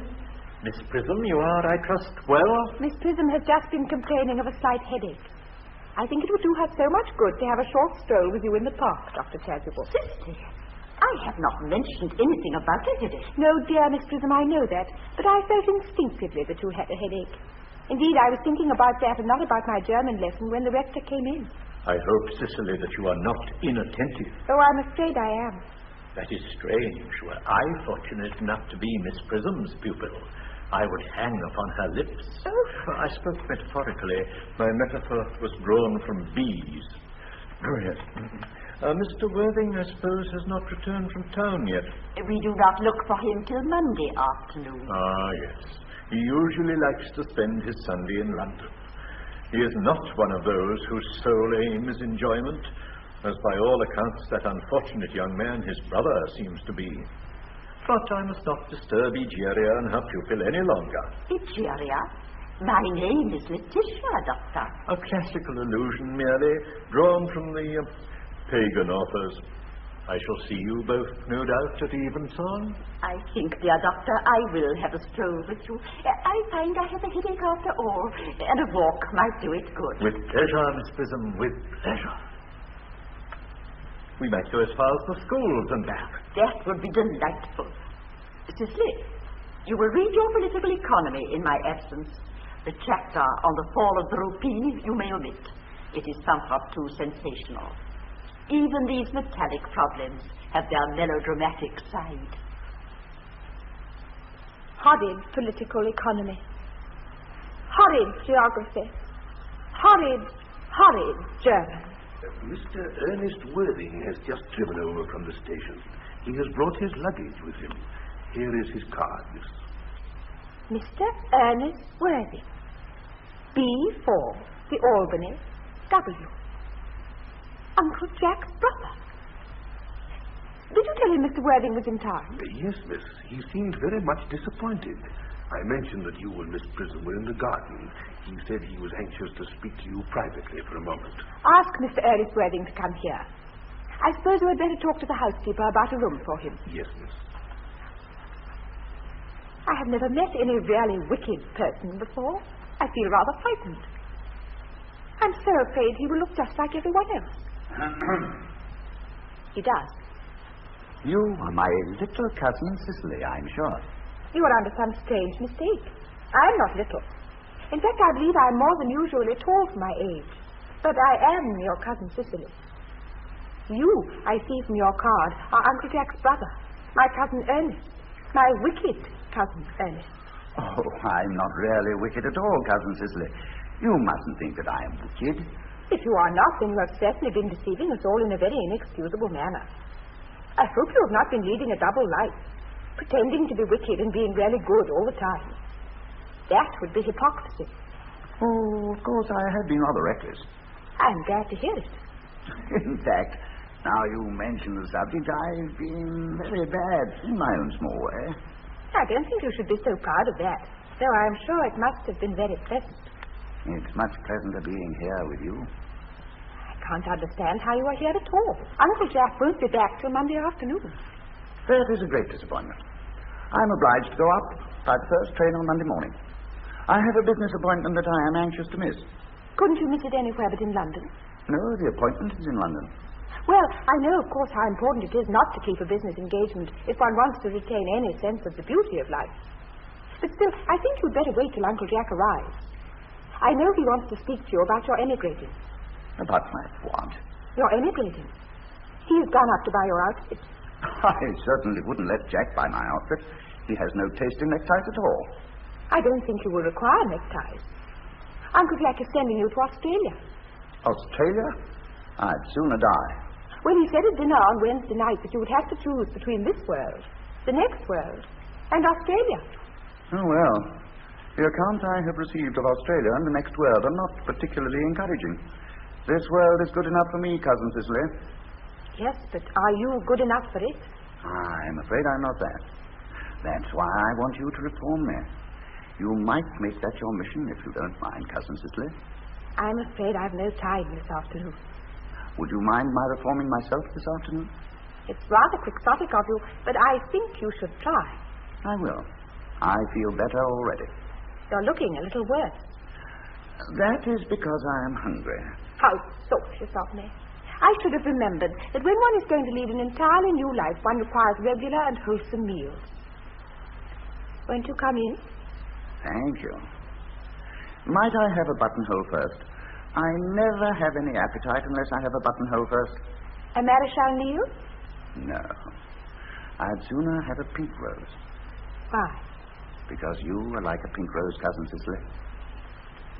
I: Miss Prism, you are, I trust, well?
H: Miss Prism has just been complaining of a slight headache. I think it would do her so much good to have a short stroll with you in the park, Dr. Chasuble.
G: Cicely, I have not mentioned anything about a headache.
H: No, dear Miss Prism, I know that, but I felt instinctively that you had a headache. Indeed, I was thinking about that and not about my German lesson when the rector came in.
I: I hope, Cicely, that you are not inattentive.
H: Oh, I'm afraid I am.
I: That is strange. Were I fortunate enough to be Miss Prism's pupil, I would hang upon her lips.
H: Oh.
I: I spoke metaphorically. My metaphor was drawn from bees. Oh, yes. Mr. Worthing, I suppose, has not returned from town yet.
G: We do not look for him till Monday afternoon.
I: Ah, yes. He usually likes to spend his Sunday in London. He is not one of those whose sole aim is enjoyment, as by all accounts that unfortunate young man, his brother, seems to be. But I must not disturb Egeria and her pupil any longer.
G: Egeria? My name is Letitia, Doctor.
I: A classical allusion merely, drawn from the pagan authors. I shall see you both, no doubt, at evensong.
G: I think, dear Doctor, I will have a stroll with you. I find I have a headache after all, and a walk might do it good.
I: With pleasure, Miss Prism, with pleasure. We might go as far as the schools and back.
G: That would be delightful. Cicely, you will read your political economy in my absence. The chapter on the fall of the rupee you may omit. It is somewhat too sensational. Even these metallic problems have their melodramatic side.
H: Horrid political economy. Horrid geography. Horrid German.
J: Mr. Ernest Worthing has just driven over from the station. He has brought his luggage with him. Here is his card, miss.
H: Mr. Ernest Worthing. B4, the Albany, W. Uncle Jack's brother. Did you tell him Mr. Worthing was in town?
J: Yes, miss. He seemed very much disappointed. I mentioned that you and Miss Prism were in the garden. He said he was anxious to speak to you privately for a moment.
H: Ask Mr. Ernest Worthing to come here. I suppose you had better talk to the housekeeper about a room for him.
J: Yes, miss.
H: I have never met any really wicked person before. I feel rather frightened. I'm so afraid he will look just like everyone else. He does.
A: You are my little cousin Cicely, I'm sure.
H: You are under some strange mistake. I'm not little. In fact, I believe I'm more than usually tall for my age. But I am your cousin Cicely. You, I see from your card, are Uncle Jack's brother, my cousin Ernest, my wicked cousin Ernest.
A: Oh, I'm not really wicked at all, Cousin Cicely. You mustn't think that I am wicked.
H: If you are not, then you have certainly been deceiving us all in a very inexcusable manner. I hope you have not been leading a double life, pretending to be wicked and being really good all the time. That would be hypocrisy.
A: Oh, of course, I have been rather reckless.
H: I'm glad to hear it.
A: In fact, now you mention the subject, I've been very bad in my own small way.
H: I don't think you should be so proud of that, though I am sure it must have been very pleasant.
A: It's much pleasanter being here with you.
H: I can't understand how you are here at all. Uncle Jack won't be back till Monday afternoon.
A: That is a great disappointment. I'm obliged to go up by the first train on Monday morning. I have a business appointment that I am anxious to miss.
H: Couldn't you miss it anywhere but in London?
A: No, the appointment is in London.
H: Well, I know, of course, how important it is not to keep a business engagement if one wants to retain any sense of the beauty of life. But still, I think you'd better wait till Uncle Jack arrives. I know he wants to speak to you about your emigrating.
A: About my what?
H: Your emigrating. He's gone up to buy your outfit.
A: I certainly wouldn't let Jack buy my outfit. He has no taste in neckties at all.
H: I don't think you will require neckties. Uncle Jack is sending you to Australia.
A: Australia? I'd sooner die.
H: Well, he said at dinner on Wednesday night that you would have to choose between this world, the next world, and Australia.
A: Oh, well. The accounts I have received of Australia and the next world are not particularly encouraging. This world is good enough for me, Cousin Cicely.
H: Yes, but are you good enough for it?
A: I'm afraid I'm not that. That's why I want you to reform me. You might make that your mission if you don't mind, Cousin Cicely.
H: I'm afraid I've no time this afternoon.
A: Would you mind my reforming myself this afternoon?
H: It's rather quixotic of you, but I think you should try.
A: I will. I feel better already.
H: You're looking a little worse.
A: That is because I am hungry.
H: How thoughtless of me. I should have remembered that when one is going to lead an entirely new life, one requires regular and wholesome meals. Won't you come in?
A: Thank you. Might I have a buttonhole first? I never have any appetite unless I have a buttonhole first.
H: A Maréchal Neil?
A: No. I'd sooner have a pink rose.
H: Why?
A: Because you are like a pink rose, Cousin Cicely.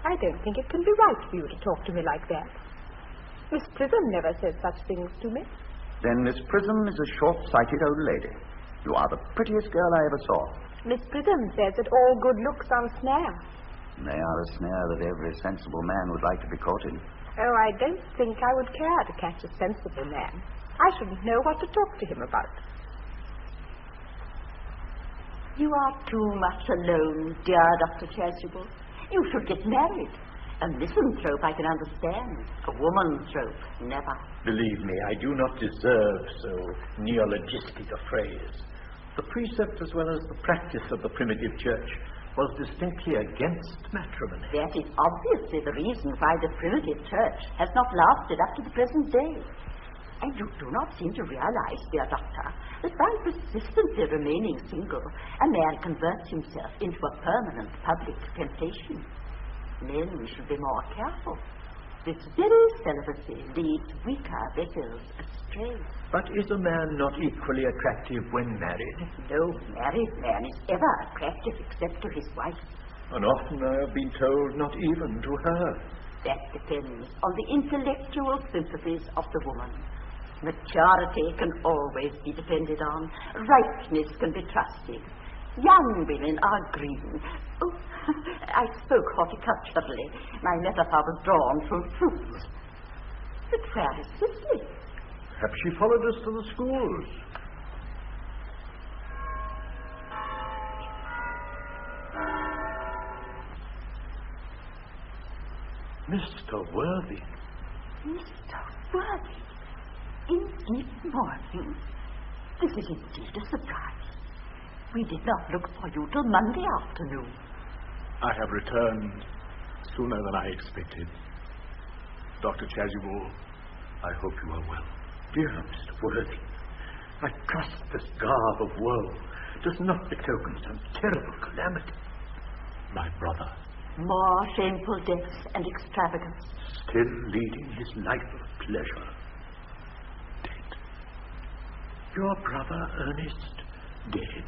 H: I don't think it can be right for you to talk to me like that. Miss Prism never said such things to me.
A: Then Miss Prism is a short-sighted old lady. You are the prettiest girl I ever saw.
H: Miss Prism says that all good looks are a snare.
A: They are a snare that every sensible man would like to be caught in.
H: Oh, I don't think I would care to catch a sensible man. I shouldn't know what to talk to him about.
G: You are too much alone, dear Dr. Chasuble. You should get married. A misanthrope I can understand. A womanthrope, never.
I: Believe me, I do not deserve so neologistic a phrase. The precept as well as the practice of the primitive church was distinctly against matrimony.
G: That is obviously the reason why the primitive church has not lasted up to the present day. And you do not seem to realize, dear doctor, that by persistently remaining single, a man converts himself into a permanent public temptation. Men should be more careful. This very celibacy leads weaker vessels astray.
I: But is a man not equally attractive when married?
G: No married man is ever attractive except to his wife.
I: And often I have been told not even to her.
G: That depends on the intellectual sympathies of the woman. Maturity can always be depended on. Ripeness can be trusted. Young women are green. Oh, I spoke horticulturally. My metaphor was drawn from fruits. But where is Cicely?
I: Perhaps she followed us to the schools. Mr. Worthing.
G: Mr. Worthing? In deep mourning? This is indeed a surprise. We did not look for you till Monday afternoon.
F: I have returned sooner than I expected. Dr. Chasuble,
I: I hope you are well. Dear Mr. Worthing, I trust this garb of woe does not betoken some terrible calamity.
F: my brother.
G: More shameful deaths and extravagance.
I: Still leading his life of pleasure. Dead. Your brother Ernest dead.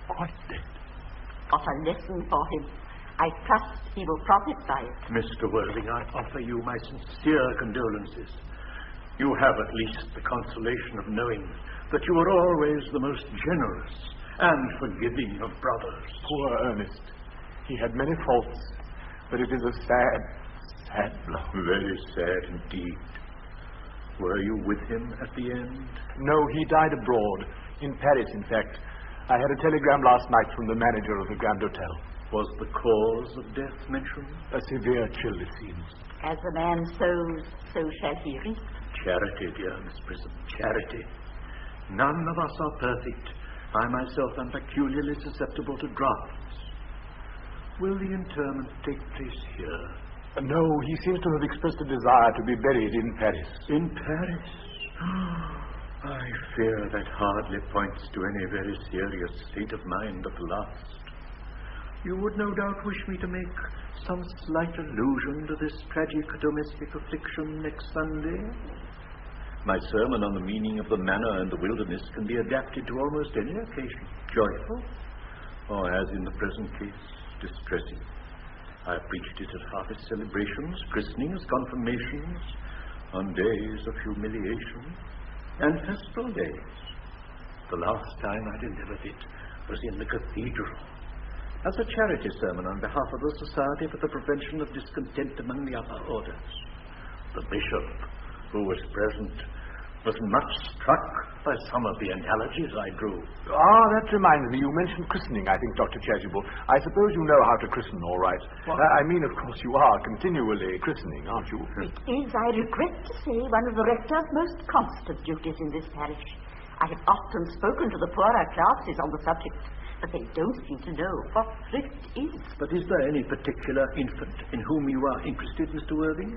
I: Quite dead.
G: What a lesson for him. I trust he will profit by it.
I: Mr. Worthing, I offer you my sincere condolences. You have at least the consolation of knowing that you were always the most generous and forgiving of brothers.
F: Poor Ernest. He had many faults, but it is a sad, sad blow.
I: Very sad indeed. Were you with him at the end?
F: No, he died abroad. In Paris, in fact. I had a telegram last night from the manager of the Grand Hotel.
I: Was the cause of death mentioned?
F: A severe chill, it seems.
G: As a man sows, so shall he reap.
I: Charity, dear Miss Prism, charity. None of us are perfect. I myself am peculiarly susceptible to drafts. Will the interment take place here?
F: No, he seems to have expressed a desire to be buried in Paris.
I: In Paris? I fear that hardly points to any very serious state of mind at last. You would no doubt wish me to make some slight allusion to this tragic domestic affliction next Sunday. My sermon on the meaning of the manor and the wilderness can be adapted to almost any occasion, joyful, or, as in the present case, distressing. I have preached it at harvest celebrations, christenings, confirmations, on days of humiliation, and festival days. The last time I delivered it was in the cathedral, as a charity sermon on behalf of the Society for the Prevention of Discontent among the Upper Orders. The bishop, who was present, was much struck by some of the analogies I drew.
F: Ah, that reminds me. You mentioned christening, I think, Dr. Chasuble. I suppose you know how to christen all right. I mean, of course, you are continually christening, aren't you?
G: It is, I regret to say, one of the rector's most constant duties in this parish. I have often spoken to the poorer classes on the subject, but they don't seem to know what thrift is.
I: But is there any particular infant in whom you are interested, Mr. Worthing?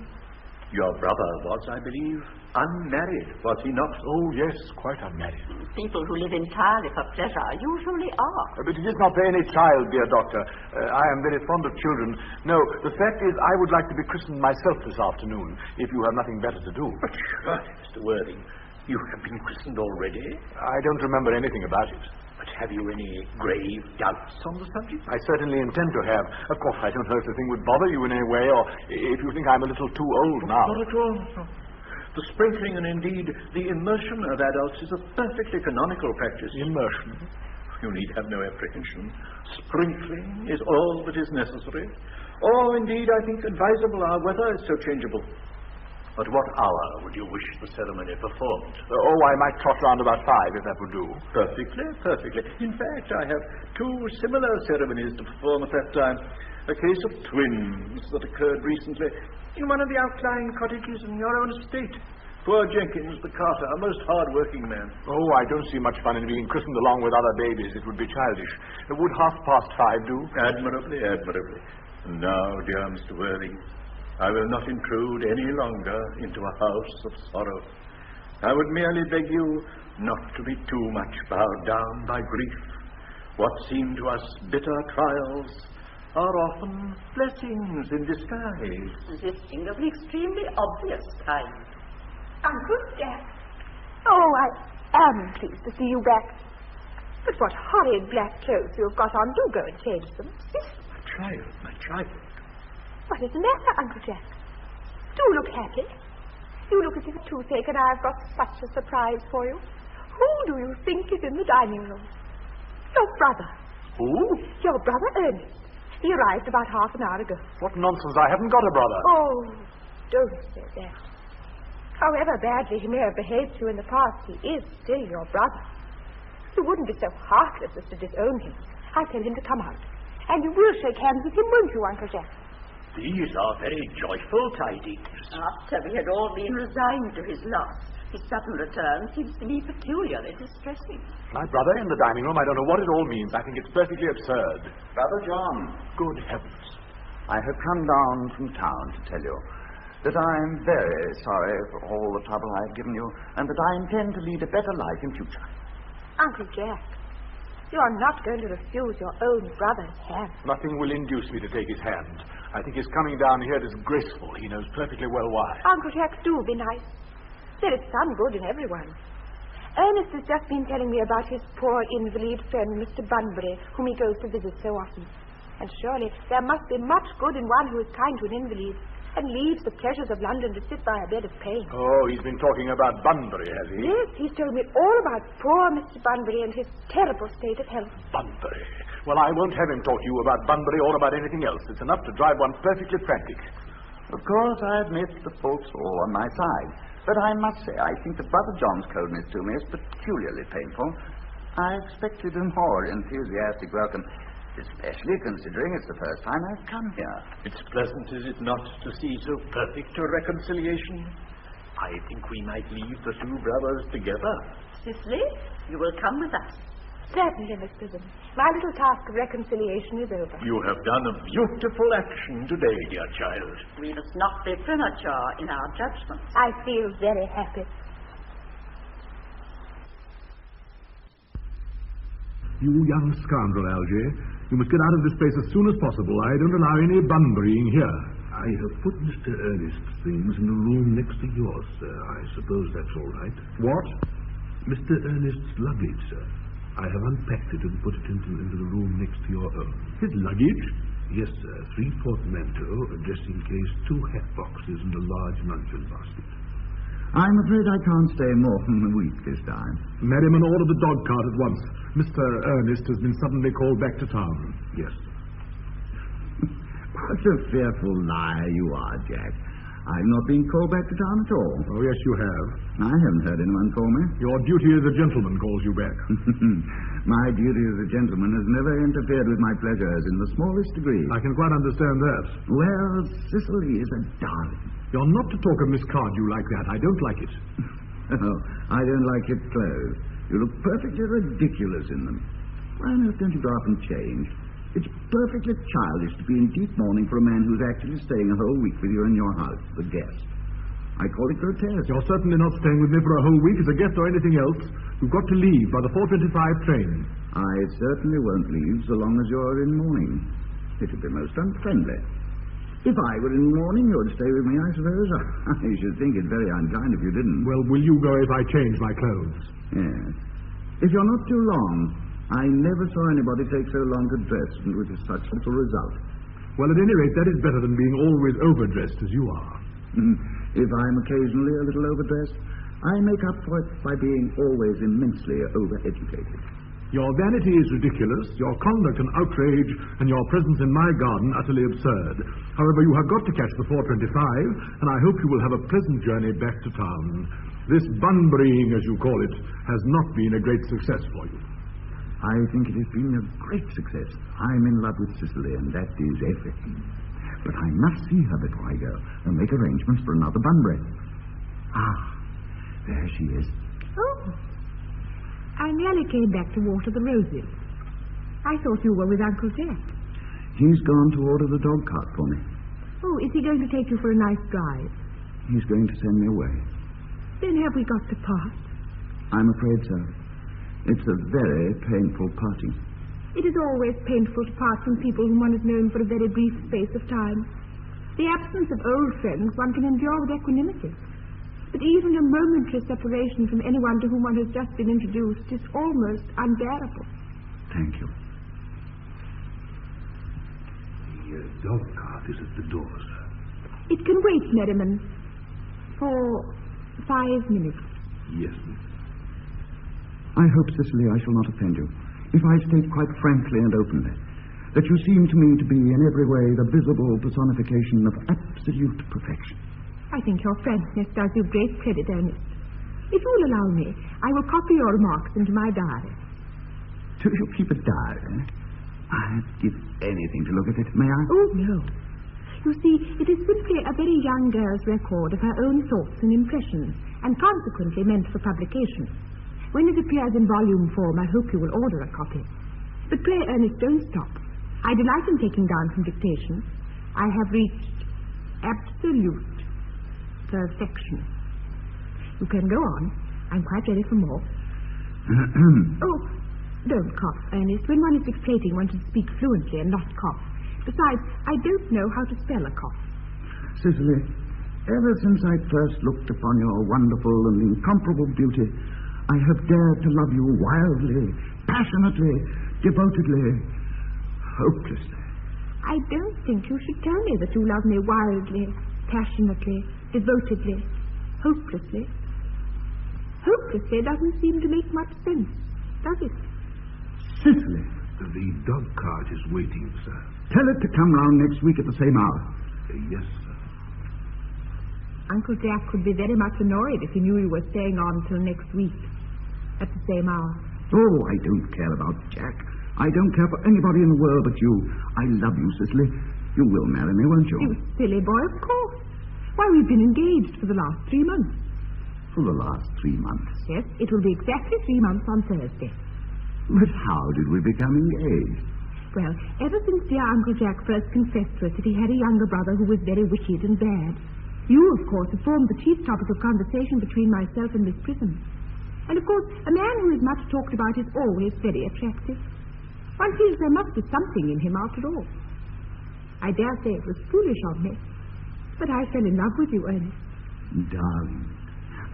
I: Your brother was, I believe, unmarried, was he not?
F: Oh, yes, quite unmarried.
G: People who live entirely for pleasure usually are.
F: But it is not for any child, dear doctor. I am very fond of children. No, the fact is, I would like to be christened myself this afternoon, if you have nothing better to do.
I: But surely, Mr. Worthing, you have been christened already?
F: I don't remember anything about it.
I: But have you any grave doubts on the subject?
F: I certainly intend to have. Of course, I don't know if the thing would bother you in any way, or if you think I'm a little too old now.
I: Not at all. No. The sprinkling and indeed the immersion of adults is a perfectly canonical practice.
F: Immersion?
I: You need have no apprehension. Sprinkling is all that is necessary. Or indeed, I think, advisable. Our weather is so changeable. At what hour would you wish the ceremony performed?
F: I might trot round about 5, if that would do.
I: Perfectly, perfectly. In fact, I have 2 similar ceremonies to perform at that time. A case of twins that occurred recently in one of the outlying cottages in your own estate. Poor Jenkins, the carter, a most hard-working man.
F: Oh, I don't see much fun in being christened along with other babies. It would be childish. Would 5:30 do?
I: Admirably, admirably. And now, dear Mr. Worthing, I will not intrude any longer into a house of sorrow. I would merely beg you not to be too much bowed down by grief. What seem to us bitter trials are often blessings in disguise.
G: Consisting of the extremely obvious kind.
H: Uncle Jack. Oh, I am pleased to see you back. But what horrid black clothes you have got on. Do go and change them.
I: My child.
H: What is the matter, Uncle Jack? Do look happy. You look as if a toothache, and I've got such a surprise for you. Who do you think is in the dining room? Your brother.
F: Who?
H: Your brother Ernest. He arrived about half an hour ago.
F: What nonsense. I haven't got a brother.
H: Oh, don't say that. However badly he may have behaved to you in the past, he is still your brother. You wouldn't be so heartless as to disown him. I'll tell him to come out. And you will shake hands with him, won't you, Uncle Jack?
I: These are very joyful tidings.
G: After we had all been resigned to his loss, his sudden return seems to me peculiarly distressing.
F: My brother in the dining room, I don't know what it all means. I think it's perfectly absurd.
A: Brother John,
F: Good heavens.
A: I have come down from town to tell you that I am very sorry for all the trouble I have given you, and that I intend to lead a better life in future.
H: Uncle Jack, you are not going to refuse your own brother's hand.
F: Nothing will induce me to take his hand. I think his coming down here disgraceful. He knows perfectly well why.
H: Uncle Jack, do be nice. There is some good in everyone. Ernest has just been telling me about his poor invalid friend, Mr. Bunbury, whom he goes to visit so often. And surely there must be much good in one who is kind to an invalid and leaves the pleasures of London to sit by a bed of pain.
F: Oh, he's been talking about Bunbury, has he?
H: Yes, he's told me all about poor Mr. Bunbury and his terrible state of health.
F: Bunbury. Well, I won't have him talk to you about Bunbury or about anything else. It's enough to drive one perfectly frantic.
A: Of course, I admit the fault's all on my side. But I must say, I think that Brother John's coldness to me is peculiarly painful. I expected a more enthusiastic welcome, especially considering it's the first time I've come here.
I: It's pleasant, is it not, to see so perfect a reconciliation? I think we might leave the two brothers together.
G: Cicely, you will come with us.
H: Certainly, Miss Prism. My little task of reconciliation is over.
I: You have done a beautiful action today, dear child.
G: We must not be premature in our judgments.
H: I feel very happy.
C: You young scoundrel, Algy. You must get out of this place as soon as possible. I don't allow any Bunburying here.
J: I have put Mr. Ernest's things in the room next to yours, sir. I suppose that's all right.
C: What?
J: Mr. Ernest's luggage, sir. I have unpacked it and put it into the room next to your own.
C: His luggage?
J: Yes, sir. 3 portmanteau, a dressing case, 2 hat boxes, and a large luncheon basket.
A: I'm afraid I can't stay more than a week this time.
C: Merriman, order the dog cart at once. Mr. Ernest has been suddenly called back to town.
J: Yes.
A: What a fearful liar you are, Jack. I've not been called back to town at all.
C: Oh, yes, you have.
A: I haven't heard anyone call me.
C: Your duty as a gentleman calls you back.
A: My duty as a gentleman has never interfered with my pleasures in the smallest degree.
C: I can quite understand that.
A: Well, Cicely is a darling.
C: You're not to talk of Miss Cardew like that. I don't like it.
A: Oh, I don't like your clothes. You look perfectly ridiculous in them. Why on earth don't you go up and change? It's perfectly childish to be in deep mourning for a man who's actually staying a whole week with you in your house, the guest. I call it grotesque.
C: You're certainly not staying with me for a whole week as a guest or anything else. You've got to leave by the 4:25 train.
A: I certainly won't leave so long as you're in mourning. It would be most unfriendly. If I were in mourning, you'd stay with me, I suppose. I should think it very unkind if you didn't.
C: Well, will you go if I change my clothes?
A: Yes. If you're not too long, I never saw anybody take so long to dress and with such little result.
C: Well, at any rate, that is better than being always overdressed as you are.
A: If I'm occasionally a little overdressed, I make up for it by being always immensely overeducated.
C: Your vanity is ridiculous, your conduct an outrage, and your presence in my garden utterly absurd. However, you have got to catch the 4:25, and I hope you will have a pleasant journey back to town. This Bunburying, as you call it, has not been a great success for you.
A: I think it has been a great success. I'm in love with Cicely, and that is everything. But I must see her before I go and make arrangements for another Bunbury. Ah, there she is.
H: Oh, I merely came back to water the roses. I thought you were with Uncle Jack.
A: He's gone to order the dog cart for me.
H: Oh, is he going to take you for a nice drive?
A: He's going to send me away.
H: Then have we got to part?
A: I'm afraid so. It's a very painful parting.
H: It is always painful to part from people whom one has known for a very brief space of time. The absence of old friends one can endure with equanimity. But even a momentary separation from anyone to whom one has just been introduced is almost unbearable.
A: Thank you.
J: The dog cart is at the door, sir.
H: It can wait, Merriman, for 5 minutes.
J: Yes, miss.
A: I hope, Cicely, I shall not offend you if I state quite frankly and openly that you seem to me to be in every way the visible personification of absolute perfection.
H: I think your frankness does you great credit, Ernest. If you will allow me, I will copy your remarks into my diary.
A: Do you keep a diary? I'd give anything to look at it, may I?
H: Oh, no. You see, it is simply a very young girl's record of her own thoughts and impressions, and consequently meant for publication. When it appears in volume form, I hope you will order a copy. But pray, Ernest, don't stop. I delight in taking down from dictation. I have reached absolute perfection. You can go on. I'm quite ready for more. Oh, don't cough, Ernest. When one is dictating, one should speak fluently and not cough. Besides, I don't know how to spell a cough.
A: Cicely, ever since I first looked upon your wonderful and incomparable beauty, I have dared to love you wildly, passionately, devotedly, hopelessly.
H: I don't think you should tell me that you love me wildly, passionately, devotedly, hopelessly. Hopelessly doesn't seem to make much sense, does it?
A: Cicely,
J: The dog cart is waiting, sir.
A: tell it to come round next week at the same hour.
J: Yes, sir.
H: Uncle Jack would be very much annoyed if he knew you were staying on till next week at the same hour.
A: Oh, I don't care about Jack. I don't care for anybody in the world but you. I love you, Cicely. You will marry me, won't you?
H: You silly boy, of course. Why, we've been engaged for the last 3 months.
A: For the last 3 months.
H: Yes, it will be exactly 3 months on Thursday.
A: But how did we become engaged?
H: Well, ever since dear Uncle Jack first confessed to us that he had a younger brother who was very wicked and bad, you, of course, have formed the chief topic of conversation between myself and Miss Prism. And, of course, a man who is much talked about is always very attractive. One feels there must be something in him after all. I dare say it was foolish of me, but I fell in love with you, Ernest.
A: Darling.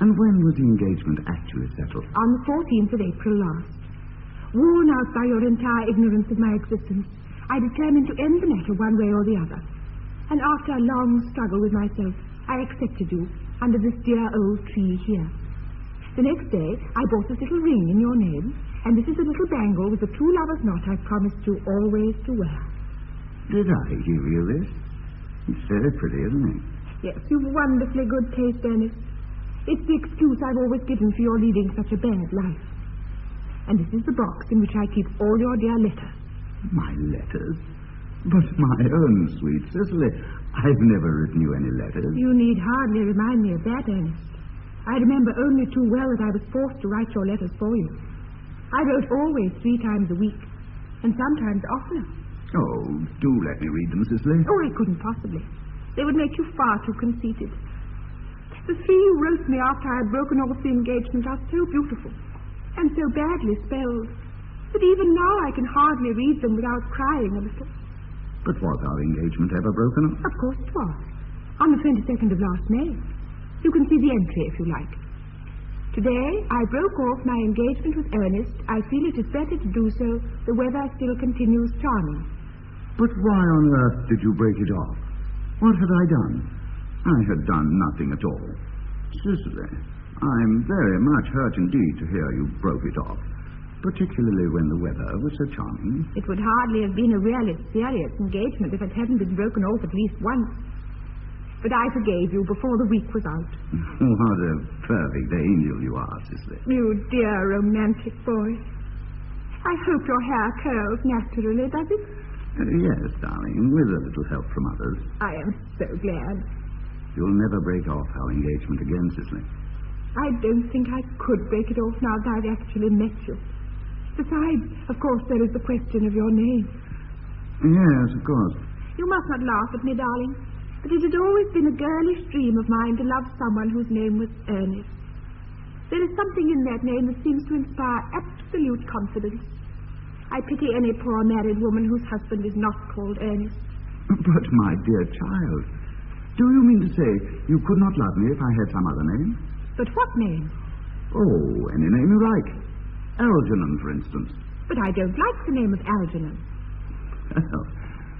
A: And when was the engagement actually settled?
H: On the 14th of April last. Worn out by your entire ignorance of my existence, I determined to end the matter one way or the other. And after a long struggle with myself, I accepted you under this dear old tree here. The next day, I bought this little ring in your name, and this is a little bangle with the true lover's knot I promised you always to wear.
A: Did I give you this? It's very pretty, isn't it?
H: Yes, you've wonderfully good taste, Ernest. It's the excuse I've always given for your leading such a bad life. And this is the box in which I keep all your dear letters.
A: My letters? But my own sweet Cicely, I've never written you any letters.
H: You need hardly remind me of that, Ernest. I remember only too well that I was forced to write your letters for you. I wrote always 3 times a week, and sometimes oftener.
A: Oh, do let me read them, Cicely.
H: Oh, I couldn't possibly. They would make you far too conceited. The 3 you wrote me after I had broken off the engagement are so beautiful and so badly spelled that even now I can hardly read them without crying a little.
A: But was our engagement ever broken off?
H: Of course it was. On the 22nd of last May. You can see the entry if you like. Today I broke off my engagement with Ernest. I feel it is better to do so. The weather still continues charming.
A: But why on earth did you break it off? What had I done? I had done nothing at all. Cicely, I'm very much hurt indeed to hear you broke it off, particularly when the weather was so charming.
H: It would hardly have been a really serious engagement if it hadn't been broken off at least once. But I forgave you before the week was out.
A: What a perfect angel you are, Cicely.
H: You dear romantic boy. I hope your hair curls naturally, does it?
A: Yes, darling, with a little help from others.
H: I am so glad.
A: You'll never break off our engagement again, Cicely.
H: I don't think I could break it off now that I've actually met you. Besides, of course, there is the question of your name.
A: Yes, of course.
H: You must not laugh at me, darling, but it had always been a girlish dream of mine to love someone whose name was Ernest. There is something in that name that seems to inspire absolute confidence. I pity any poor married woman whose husband is not called Ernest.
A: But, my dear child, do you mean to say you could not love me if I had some other name?
H: But what name?
A: Oh, any name you like. Algernon, for instance.
H: But I don't like the name of Algernon.
A: Well,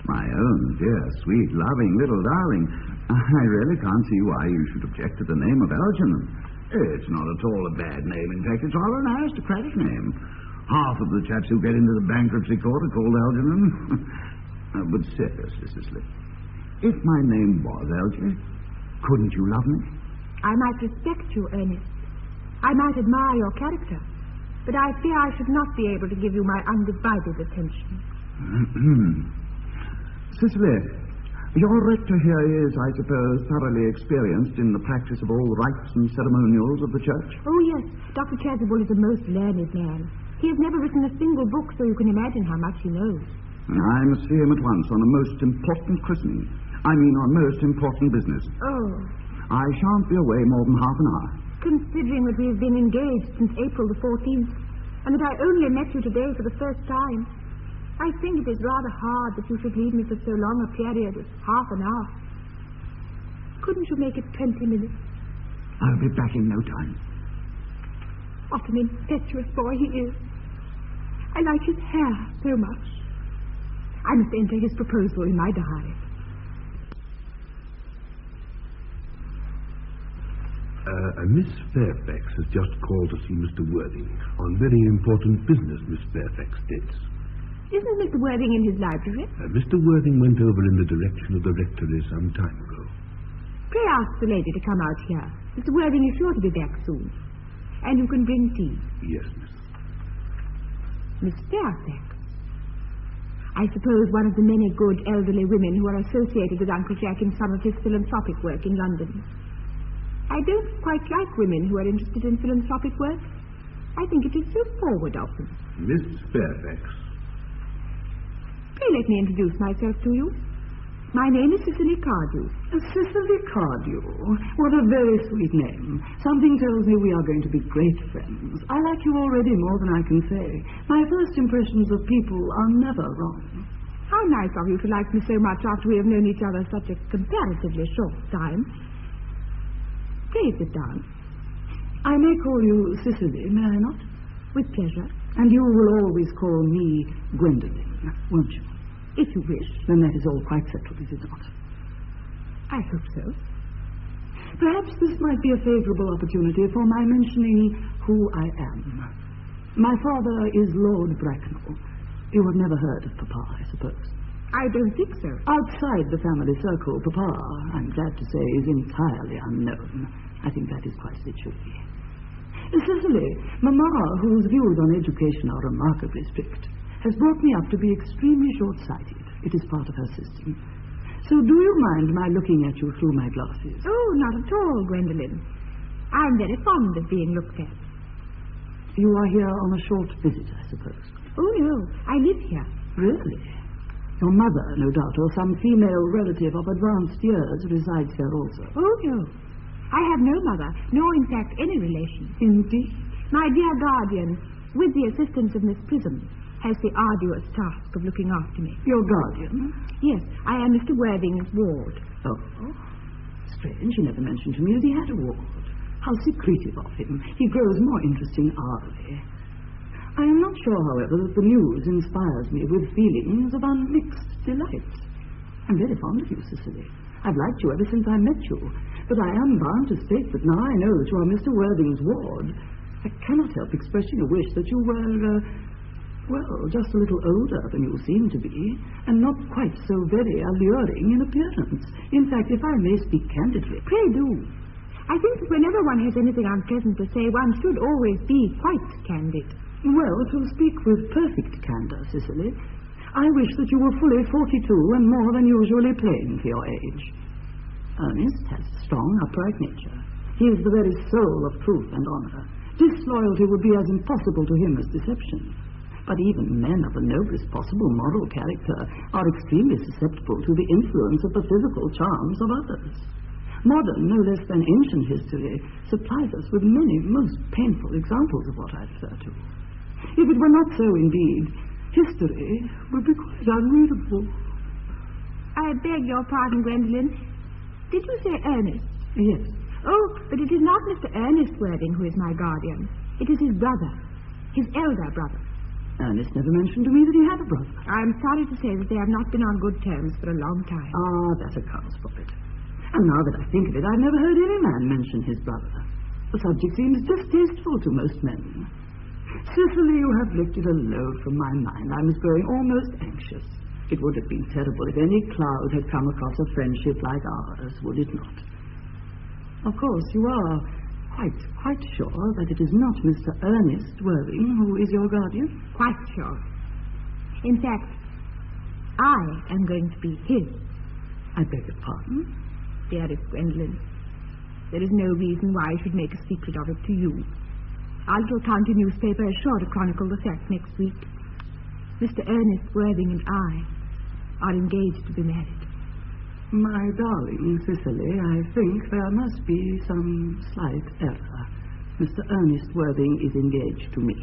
A: my own dear, sweet, loving little darling, I really can't see why you should object to the name of Algernon. It's not at all a bad name. In fact, it's rather an aristocratic name. Half of the chaps who get into the bankruptcy court are called Algernon. But seriously, Cicely, if my name was Algernon, couldn't you love me?
H: I might respect you, Ernest. I might admire your character. But I fear I should not be able to give you my undivided attention.
A: Cicely, your rector here is, I suppose, thoroughly experienced in the practice of all the rites and ceremonials of the church?
H: Oh, yes. Dr. Chasuble is a most learned man. He has never written a single book, so you can imagine how much he knows.
A: I must see him at once on a most important christening. I mean on most important business.
H: Oh.
A: I shan't be away more than half an hour.
H: Considering that we have been engaged since April the 14th, and that I only met you today for the first time, I think it is rather hard that you should leave me for so long a period as half an hour. Couldn't you make it 20 minutes?
A: I'll be back in no time.
H: What an impetuous boy he is. I like his hair so much. I must enter his proposal in my diary.
C: Miss Fairfax has just called to see Mr. Worthing on very important business, Miss Fairfax states.
H: Isn't Mr. Worthing in his library?
C: Mr. Worthing went over in the direction of the rectory some time ago.
H: Pray ask the lady to come out here. Mr. Worthing is sure to be back soon. And you can bring tea.
C: Yes, miss.
H: Miss Fairfax. I suppose one of the many good elderly women who are associated with Uncle Jack in some of his philanthropic work in London. I don't quite like women who are interested in philanthropic work. I think it is so forward of them.
C: Miss Fairfax.
H: Pray let me introduce myself to you. My name is Cicely Cardew.
E: Cicely Cardew. What a very sweet name. Something tells me we are going to be great friends. I like you already more than I can say. My first impressions of people are never wrong.
H: How nice of you to like me so much after we have known each other such a comparatively short time. Pray sit down.
E: I may call you Cicely, may I not?
H: With pleasure.
E: And you will always call me Gwendolen, won't you?
H: If you wish.
E: Then that is all quite settled, is it not?
H: I hope so.
E: Perhaps this might be a favourable opportunity for my mentioning who I am. My father is Lord Bracknell. You have never heard of Papa, I suppose.
H: I don't think so.
E: Outside the family circle, Papa, I'm glad to say, is entirely unknown. I think that is quite it should be. Cicely, Mamma, whose views on education are remarkably strict, has brought me up to be extremely short-sighted. It is part of her system. So do you mind my looking at you through my glasses?
H: Oh, not at all, Gwendolen. I'm very fond of being looked at.
E: You are here on a short visit, I suppose.
H: Oh, no, I live here.
E: Really? Your mother, no doubt, or some female relative of advanced years resides here also.
H: Oh, no. I have no mother, nor, in fact, any relation.
E: Indeed?
H: My dear guardian, with the assistance of Miss Prism, has the arduous task of looking after me.
E: Your guardian?
H: Yes, I am Mr. Worthing's ward.
E: Oh, strange. He never mentioned to me that he had a ward. How secretive of him. He grows more interesting hourly. I am not sure, however, that the news inspires me with feelings of unmixed delight. I'm very fond of you, Cicely. I've liked you ever since I met you. But I am bound to state that now I know that you are Mr. Worthing's ward, I cannot help expressing a wish that you were, just a little older than you seem to be, and not quite so very alluring in appearance. In fact, if I may speak candidly...
H: Pray do. I think that whenever one has anything unpleasant to say, one should always be quite candid.
E: Well, to speak with perfect candour, Cicely, I wish that you were fully 42 and more than usually plain for your age. Ernest has a strong, upright nature. He is the very soul of truth and honour. Disloyalty would be as impossible to him as deception. But even men of the noblest possible moral character are extremely susceptible to the influence of the physical charms of others. Modern, no less than ancient history supplies us with many most painful examples of what I refer to. If it were not so, indeed, history would be quite unreadable.
H: I beg your pardon, Gwendolen. Did you say Ernest?
E: Yes.
H: Oh, but it is not Mr. Ernest Worthing who is my guardian. It is his brother, his elder brother.
E: Ernest never mentioned to me that he had a brother.
H: I'm sorry to say that they have not been on good terms for a long time.
E: Ah, that accounts for it. And now that I think of it, I've never heard any man mention his brother. The subject seems distasteful to most men. Cicely, you have lifted a load from my mind. I was growing almost anxious. It would have been terrible if any cloud had come across a friendship like ours, would it not? Of course, you are quite sure that it is not Mr. Ernest Worthing who is your guardian?
H: Quite sure. In fact, I am going to be his.
E: I beg your pardon?
H: Dearest Gwendolen, there is no reason why I should make a secret of it to you. Our little county newspaper is sure to chronicle the fact next week. Mr. Ernest Worthing and I are engaged to be married.
E: My darling Cicely, I think there must be some slight error. Mr. Ernest Worthing is engaged to me.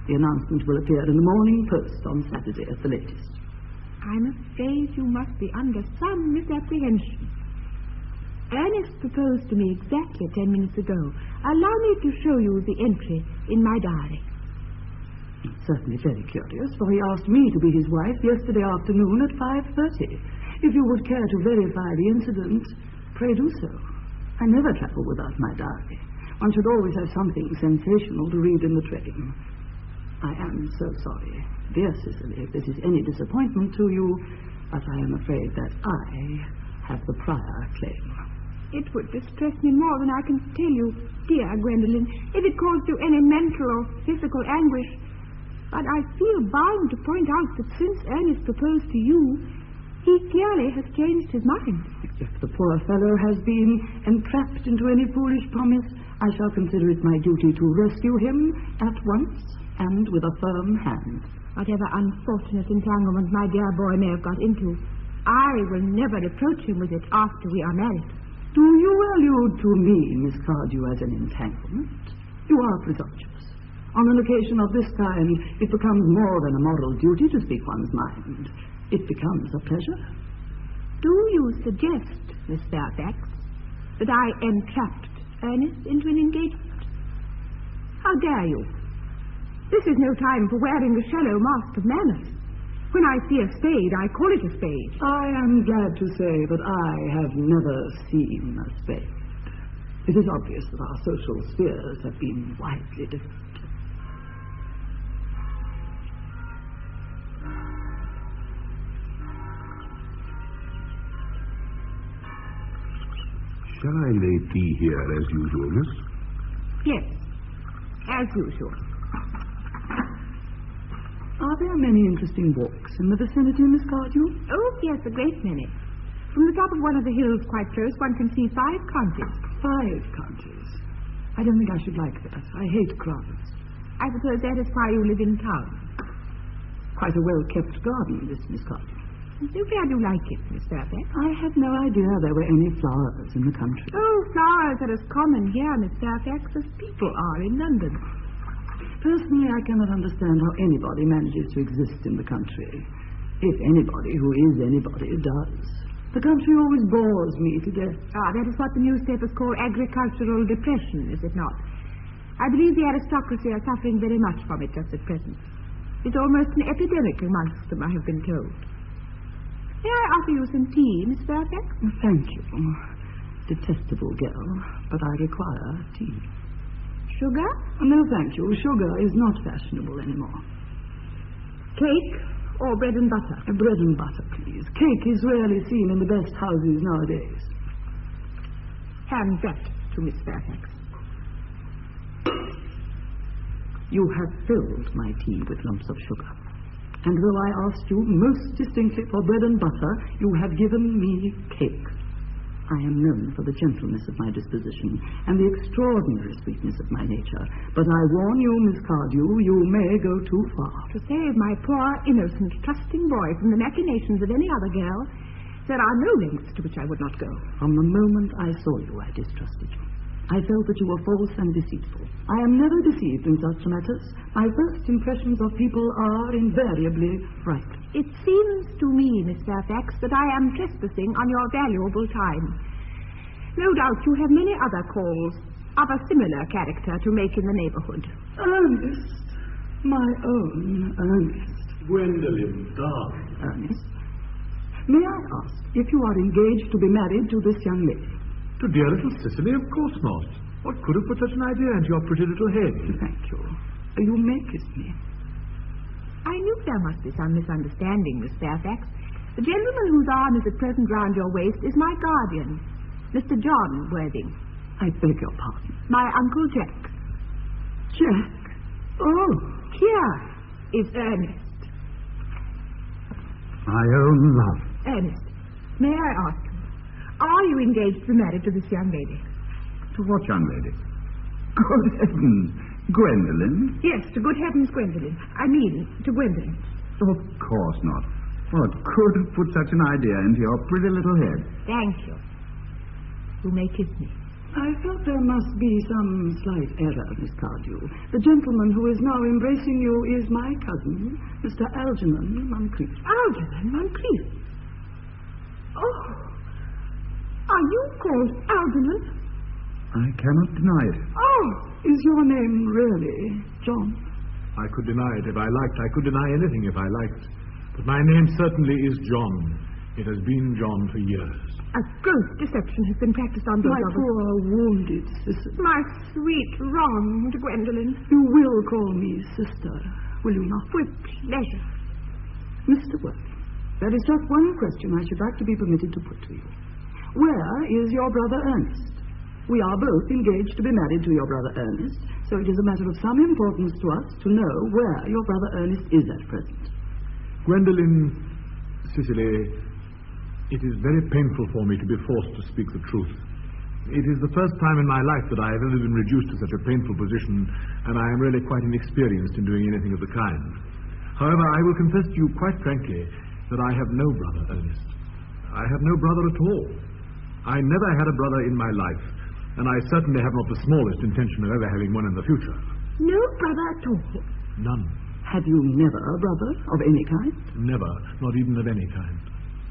E: The announcement will appear in the Morning Post on Saturday at the latest.
H: I'm afraid you must be under some misapprehension. Ernest proposed to me exactly 10 minutes ago. Allow me to show you the entry in my diary.
E: It's certainly very curious, for he asked me to be his wife yesterday afternoon at 5:30. If you would care to verify the incident, pray do so. I never travel without my diary. One should always have something sensational to read in the train. I am so sorry, dear Cicely, if this is any disappointment to you, but I am afraid that I have the prior claim.
H: It would distress me more than I can tell you, dear Gwendolen, if it caused you any mental or physical anguish. But I feel bound to point out that since Ernest proposed to you, he clearly has changed his mind.
E: If the poor fellow has been entrapped into any foolish promise, I shall consider it my duty to rescue him at once and with a firm hand.
H: Whatever unfortunate entanglement my dear boy may have got into, I will never reproach him with it after we are married.
E: Do you allude to me, Miss Cardew, as an entanglement? You are presumptuous. On an occasion of this kind, it becomes more than a moral duty to speak one's mind. It becomes a pleasure.
H: Do you suggest, Miss Fairfax, that I entrapped Ernest into an engagement? How dare you? This is no time for wearing the shallow mask of manners. When I see a spade, I call it a spade.
E: I am glad to say that I have never seen a spade. It is obvious that our social spheres have been widely different.
C: Shall I lay tea here as usual, miss?
H: Yes, as usual.
E: Are there many interesting walks in the vicinity, Miss Cardew?
H: Oh, yes, a great many. From the top of one of the hills quite close, one can see 5 counties.
E: 5 counties? I don't think I should like that. I hate crowds.
H: I suppose that is why you live in town.
E: Quite a well-kept garden, this, Miss Cardew.
H: I'm so glad you like it, Miss Fairfax.
E: I had no idea there were any flowers in the country.
H: Oh, flowers are as common here, Miss Fairfax, as people are in London.
E: Personally, I cannot understand how anybody manages to exist in the country. If anybody who is anybody does. The country always bores me to death.
H: Ah, that is what the newspapers call agricultural depression, is it not? I believe the aristocracy are suffering very much from it just at present. It's almost an epidemic amongst them, I have been told. May I offer you some tea, Miss Fairfax?
E: Thank you. Detestable girl, but I require tea.
H: Sugar?
E: No, thank you. Sugar is not fashionable anymore.
H: Cake or bread and butter?
E: Bread and butter, please. Cake is rarely seen in the best houses nowadays.
H: Hand that to Miss Fairfax.
E: You have filled my tea with lumps of sugar. And though I asked you most distinctly for bread and butter, you have given me cake. I am known for the gentleness of my disposition and the extraordinary sweetness of my nature. But I warn you, Miss Cardew, you may go too far.
H: To save my poor, innocent, trusting boy from the machinations of any other girl, there are no lengths to which I would not go.
E: From the moment I saw you, I distrusted you. I felt that you were false and deceitful. I am never deceived in such matters. My first impressions of people are invariably right.
H: It seems to me, Miss Fairfax, that I am trespassing on your valuable time. No doubt you have many other calls of a similar character to make in the neighborhood.
E: Ernest, my own Ernest.
C: Gwendolen, darling.
E: Ernest, may I ask if you are engaged to be married to this young lady?
C: To dear little Cicely, of course not. What could have put such an idea into your pretty little head?
E: Thank you. You may kiss me.
H: I knew there must be some misunderstanding, Miss Fairfax. The gentleman whose arm is at present round your waist is my guardian, Mr. John Worthing.
E: I beg your pardon.
H: My Uncle Jack.
E: Jack? Oh.
H: Here is Ernest.
A: My own love.
H: Ernest, may I ask you, are you engaged to be married to this young lady?
A: To what young lady? Good heavens, Gwendolen?
H: Yes, to good heavens, Gwendolen. I mean, to Gwendolen.
A: Of course not. What could have put such an idea into your pretty little head?
H: Thank you. You may kiss me.
E: I felt there must be some slight error, Miss Cardew. The gentleman who is now embracing you is my cousin, Mr. Algernon Moncrief.
H: Algernon Moncrief? Oh, are you called Algernon?
A: I cannot deny it.
E: Oh, is your name really John?
C: I could deny it if I liked. I could deny anything if I liked. But my name certainly is John. It has been John for years.
H: A gross deception has been practiced on both
E: My
H: of us.
E: poor wounded sister.
H: My sweet, wronged Gwendolen.
E: You will call me sister, will you not?
H: With pleasure.
E: Mr. Worthing, there is just one question I should like to be permitted to put to you. Where is your brother Ernest? We are both engaged to be married to your brother Ernest, so it is a matter of some importance to us to know where your brother Ernest is at present.
C: Gwendolen, Cicely, it is very painful for me to be forced to speak the truth. It is the first time in my life that I have ever been reduced to such a painful position, and I am really quite inexperienced in doing anything of the kind. However, I will confess to you quite frankly that I have no brother, Ernest. I have no brother at all. I never had a brother in my life, and I certainly have not the smallest intention of ever having one in the future.
H: No brother at all?
C: None.
E: Have you never a brother of any kind?
C: Never, not even of any kind.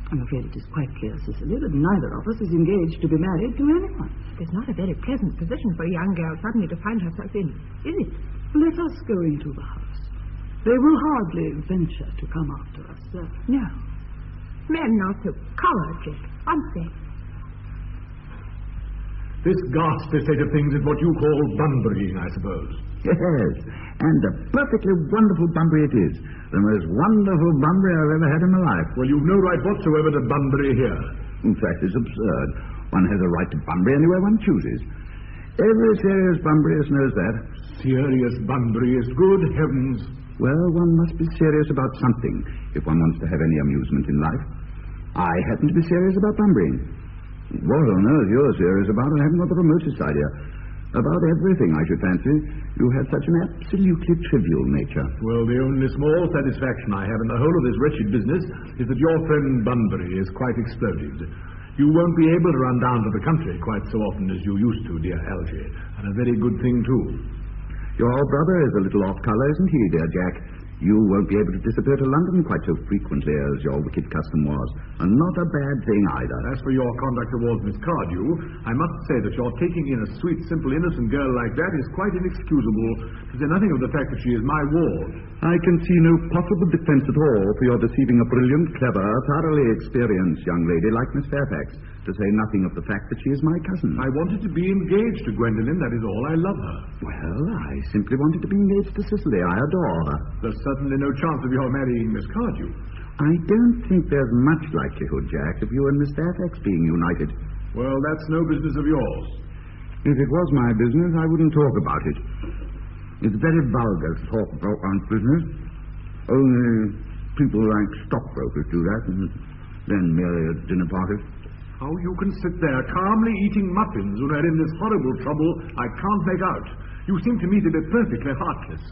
E: I'm afraid it is quite clear, Cicely, that neither of us is engaged to be married to anyone.
H: It is not a very pleasant position for a young girl suddenly to find herself in, is it?
E: Let us go into the house. They will hardly venture to come after us, sir.
H: No. Men are so cowardly, aren't they?
C: This ghastly state of things is what you call Bunburying, I suppose.
A: Yes, and a perfectly wonderful Bunbury it is. The most wonderful Bunbury I've ever had in my life.
C: Well, you've no right whatsoever to Bunbury here.
A: In fact, it's absurd. One has a right to Bunbury anywhere one chooses. Every serious Bunburyist knows that.
C: Serious Bunburyist, good heavens.
A: Well, one must be serious about something if one wants to have any amusement in life. I happen to be serious about Bunburying. What on earth you're serious about, I haven't got the remotest idea. About everything, I should fancy. You have such an absolutely trivial nature.
C: Well, the only small satisfaction I have in the whole of this wretched business is that your friend Bunbury is quite exploded. You won't be able to run down to the country quite so often as you used to, dear Algy. And a very good thing, too.
A: Your brother is a little off colour, isn't he, dear Jack? You won't be able to disappear to London quite so frequently as your wicked custom was. And not a bad thing either.
C: As for your conduct towards Miss Cardew, I must say that your taking in a sweet, simple, innocent girl like that is quite inexcusable, to say nothing of the fact that she is my ward.
A: I can see no possible defence at all for your deceiving a brilliant, clever, thoroughly experienced young lady like Miss Fairfax, to say nothing of the fact that she is my cousin.
C: I wanted to be engaged to Gwendolen, that is all. I love her.
A: Well, I simply wanted to be engaged to Cicely. I adore her.
C: There's certainly no chance of your marrying Miss Cardew.
A: I don't think there's much likelihood, Jack, of you and Miss Fairfax being united.
C: Well, that's no business of yours.
A: If it was my business, I wouldn't talk about it. It's very vulgar to talk about one's business. Only people like stockbrokers do that, and then merely at dinner parties.
C: How you can sit there calmly eating muffins when we're in this horrible trouble, I can't make out. You seem to me to be perfectly heartless.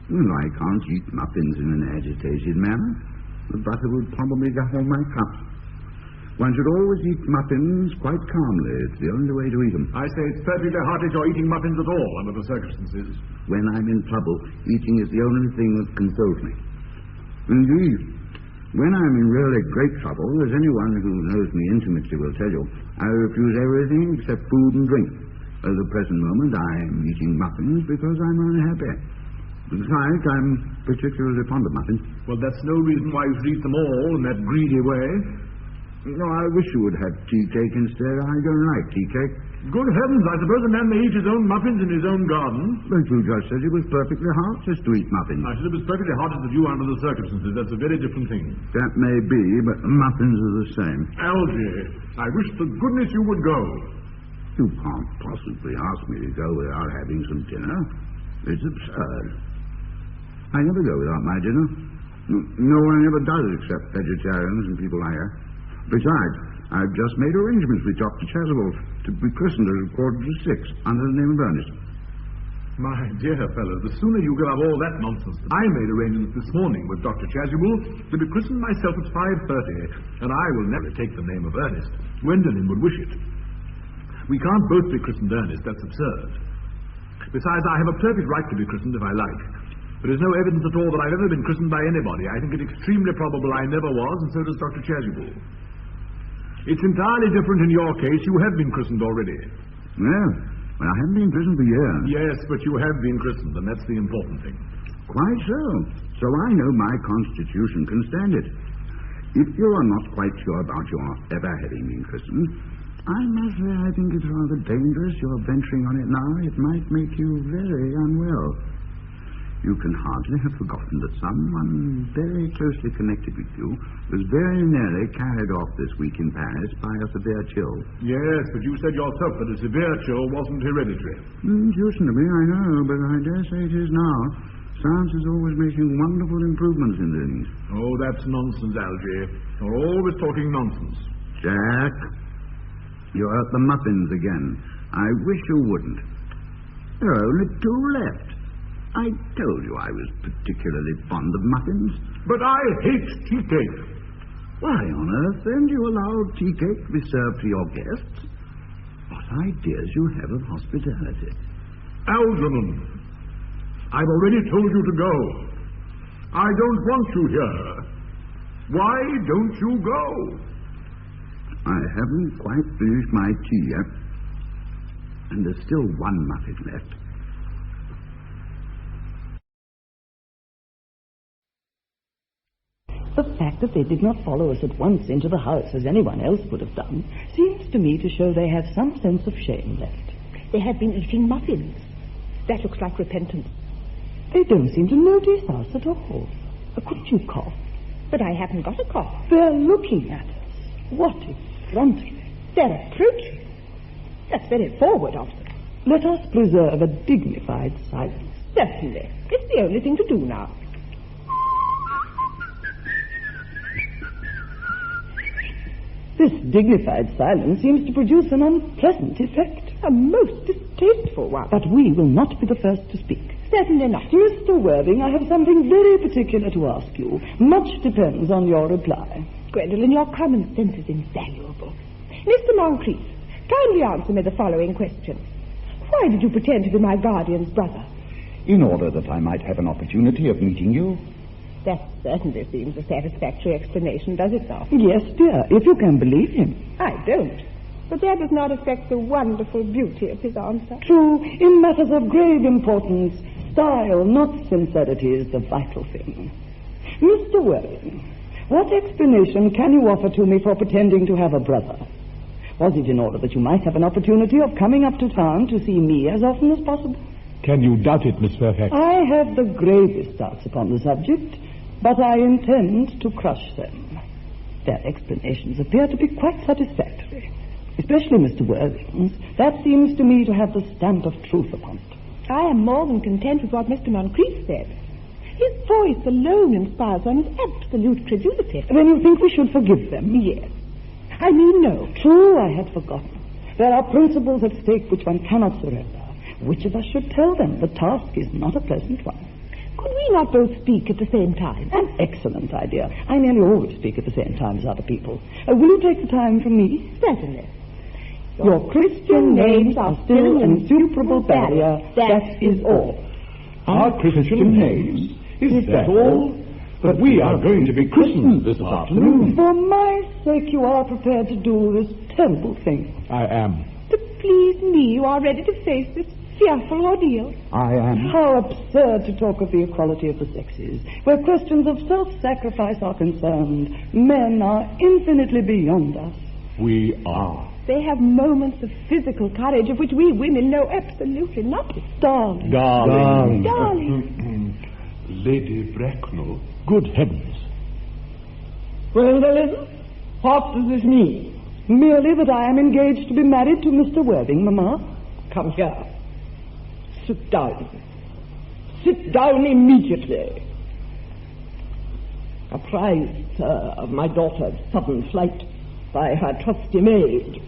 A: Well, I can't eat muffins in an agitated manner. The butter would probably get on my cups. One should always eat muffins quite calmly. It's the only way to eat them.
C: I say it's perfectly heartless you're eating muffins at all under the circumstances.
A: When I'm in trouble, eating is the only thing that consoles me. Indeed, when I'm in really great trouble, as anyone who knows me intimately will tell you, I refuse everything except food and drink. At the present moment, I'm eating muffins because I'm unhappy. Besides, I'm particularly fond of muffins.
C: Well, that's no reason why you should eat them all in that greedy way.
A: No, I wish you would have tea cake instead. I don't like tea cake.
C: Good heavens, I suppose a man may eat his own muffins in his own garden.
A: But you just said it was perfectly heartless to eat muffins.
C: I said it was perfectly heartless of you under the circumstances. That's a very different thing.
A: That may be, but muffins are the same.
C: Algy, I wish to goodness you would go.
A: You can't possibly ask me to go without having some dinner. It's absurd. I never go without my dinner. No one ever does except vegetarians and people like that. Besides, I've just made arrangements with Dr. Chasuble to be christened at 6:15 under the name of Ernest.
C: My dear fellow, the sooner you give up all that nonsense. I made arrangements this morning with Dr. Chasuble to be christened myself at 5:30, and I will never take the name of Ernest. Gwendolen would wish it. We can't both be christened Ernest. That's absurd. Besides, I have a perfect right to be christened if I like. There is no evidence at all that I've ever been christened by anybody. I think it extremely probable I never was, and so does Dr. Chasuble. It's entirely different in your case. You have been christened already.
A: Well, I haven't been christened for years.
C: Yes, but you have been christened, and that's the important thing.
A: Quite so. So I know my constitution can stand it. If you are not quite sure about your ever having been christened, I must say I think it's rather dangerous you're venturing on it now. It might make you very unwell. You can hardly have forgotten that someone very closely connected with you was very nearly carried off this week in Paris by a severe chill.
C: Yes, but you said yourself that a severe chill wasn't hereditary.
A: It used to be, I know, but I dare say it is now. Science is always making wonderful improvements in things.
C: Oh, that's nonsense, Algy. You're always talking nonsense.
A: Jack, you're at the muffins again. I wish you wouldn't. There are only 2 left. I told you I was particularly fond of muffins.
C: But I hate tea cake.
A: Why on earth, then, do you allow tea cake to be served to your guests? What ideas you have of hospitality.
C: Algernon, I've already told you to go. I don't want you here. Why don't you go?
A: I haven't quite finished my tea yet. And there's still 1 muffin left.
E: The fact that they did not follow us at once into the house as anyone else would have done seems to me to show they have some sense of shame left.
H: They have been eating muffins. That looks like repentance.
E: They don't seem to notice us at all. Couldn't you cough?
H: But I haven't got a cough.
E: They're looking at us. What effrontery.
H: They're approaching. That's very forward of them.
E: Let us preserve a dignified silence.
H: Certainly. It's the only thing to do now.
E: This dignified silence seems to produce an unpleasant effect.
H: A most distasteful one.
E: But we will not be the first to speak.
H: Certainly not.
E: Mr. Worthing, I have something very particular to ask you. Much depends on your reply.
H: Gwendolen, your common sense is invaluable. Mr. Moncrief, kindly answer me the following question. Why did you pretend to be my guardian's brother?
A: In order that I might have an opportunity of meeting you.
H: That certainly seems a satisfactory explanation, does it not?
E: Yes, dear, if you can believe him.
H: I don't. But that does not affect the wonderful beauty of his answer.
E: True, in matters of grave importance, style, not sincerity, is the vital thing. Mr. Worthing, what explanation can you offer to me for pretending to have a brother? Was it in order that you might have an opportunity of coming up to town to see me as often as possible?
C: Can you doubt it, Miss Fairfax?
E: I have the gravest doubts upon the subject, but I intend to crush them. Their explanations appear to be quite satisfactory, especially Mr. Worthing's. That seems to me to have the stamp of truth upon it.
H: I am more than content with what Mr. Moncrief said. His voice alone inspires one's absolute credulity.
E: Then you think we should forgive them?
H: Yes. I mean, no.
E: True, I had forgotten. There are principles at stake which one cannot surrender. Which of us should tell them? The task is not a pleasant one. Could we not both speak at the same time?
K: An excellent idea. I nearly always speak at the same time as other people. Will you take the time from me?
E: Certainly.
K: Your Christian names are still an insuperable barrier. That is all.
C: Our Christian names? Is that all? But we are going to be christened this afternoon.
K: For my sake, you are prepared to do this terrible thing.
C: I am.
H: To please me, you are ready to face this fearful ordeal.
K: I am. How absurd to talk of the equality of the sexes. Where questions of self-sacrifice are concerned, men are infinitely beyond us.
C: We are.
H: They have moments of physical courage of which we women know absolutely nothing.
K: Darling.
C: Lady Bracknell. Good heavens.
D: Gwendolen, what does this mean?
K: Merely that I am engaged to be married to Mr. Worthing, Mamma.
D: Come here. Sit down. Sit down immediately. Apprised, sir, of my daughter's sudden flight by her trusty maid,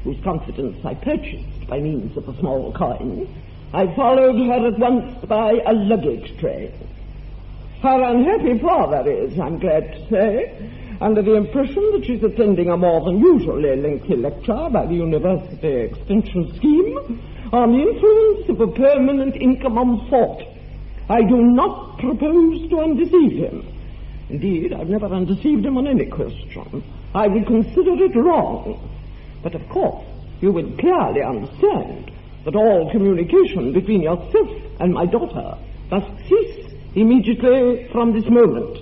D: whose confidence I purchased by means of a small coin, I followed her at once by a luggage train. Her unhappy father is, I'm glad to say, under the impression that she's attending a more than usually lengthy lecture by the University Extension Scheme on the influence of a permanent income on thought. I do not propose to undeceive him. Indeed, I've never undeceived him on any question. I would consider it wrong. But of course, you will clearly understand that all communication between yourself and my daughter must cease immediately from this moment.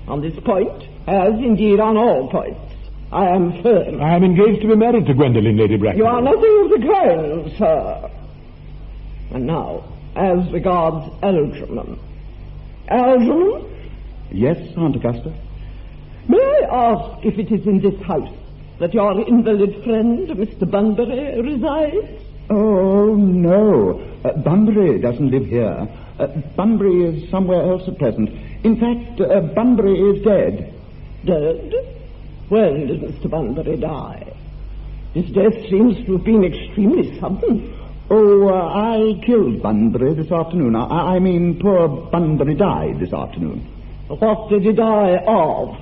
D: On this point, as indeed on all points, I am firm.
C: I am engaged to be married to Gwendolen, Lady Bracknell.
D: You are nothing of the kind, sir. And now, as regards Algernon. Algernon?
A: Yes, Aunt Augusta?
D: May I ask if it is in this house that your invalid friend, Mr. Bunbury, resides?
A: Oh, no. Bunbury doesn't live here. Bunbury is somewhere else at present. In fact, Bunbury is dead.
D: Dead? When did Mr. Bunbury die? His death seems to have been extremely sudden.
A: Oh, I killed Bunbury this afternoon. I mean, poor Bunbury died this afternoon.
D: What did he die of?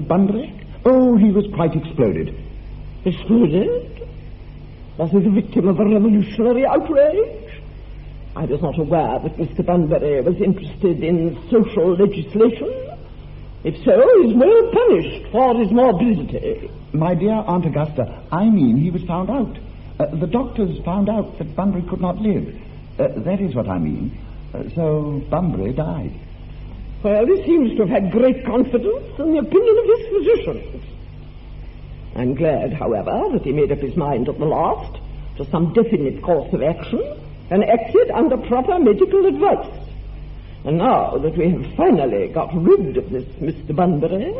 A: Bunbury? Oh, he was quite exploded.
D: Exploded? Was he the victim of a revolutionary outrage? I was not aware that Mr. Bunbury was interested in social legislation. If so, he's well punished for his morbidity.
A: My dear Aunt Augusta, I mean he was found out. The doctors found out that Bunbury could not live. That is what I mean. So Bunbury died.
D: Well, he seems to have had great confidence in the opinion of his physicians. I'm glad, however, that he made up his mind at the last to some definite course of action and acted under proper medical advice. And now that we have finally got rid of this Mr. Bunbury,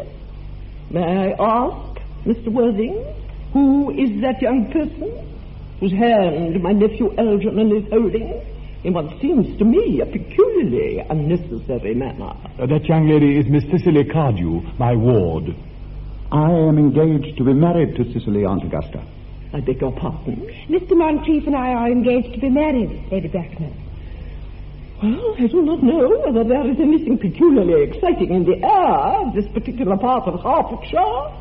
D: may I ask, Mr. Worthing, who is that young person whose hand my nephew Algernon is holding in what seems to me a peculiarly unnecessary manner?
C: That young lady is Miss Cicely Cardew, my ward.
A: I am engaged to be married to Cicely, Aunt Augusta.
D: I beg your pardon?
H: Mr. Moncrief and I are engaged to be married, Lady Bracknell.
D: Well, I do not know whether there is anything peculiarly exciting in the air of this particular part of Hertfordshire.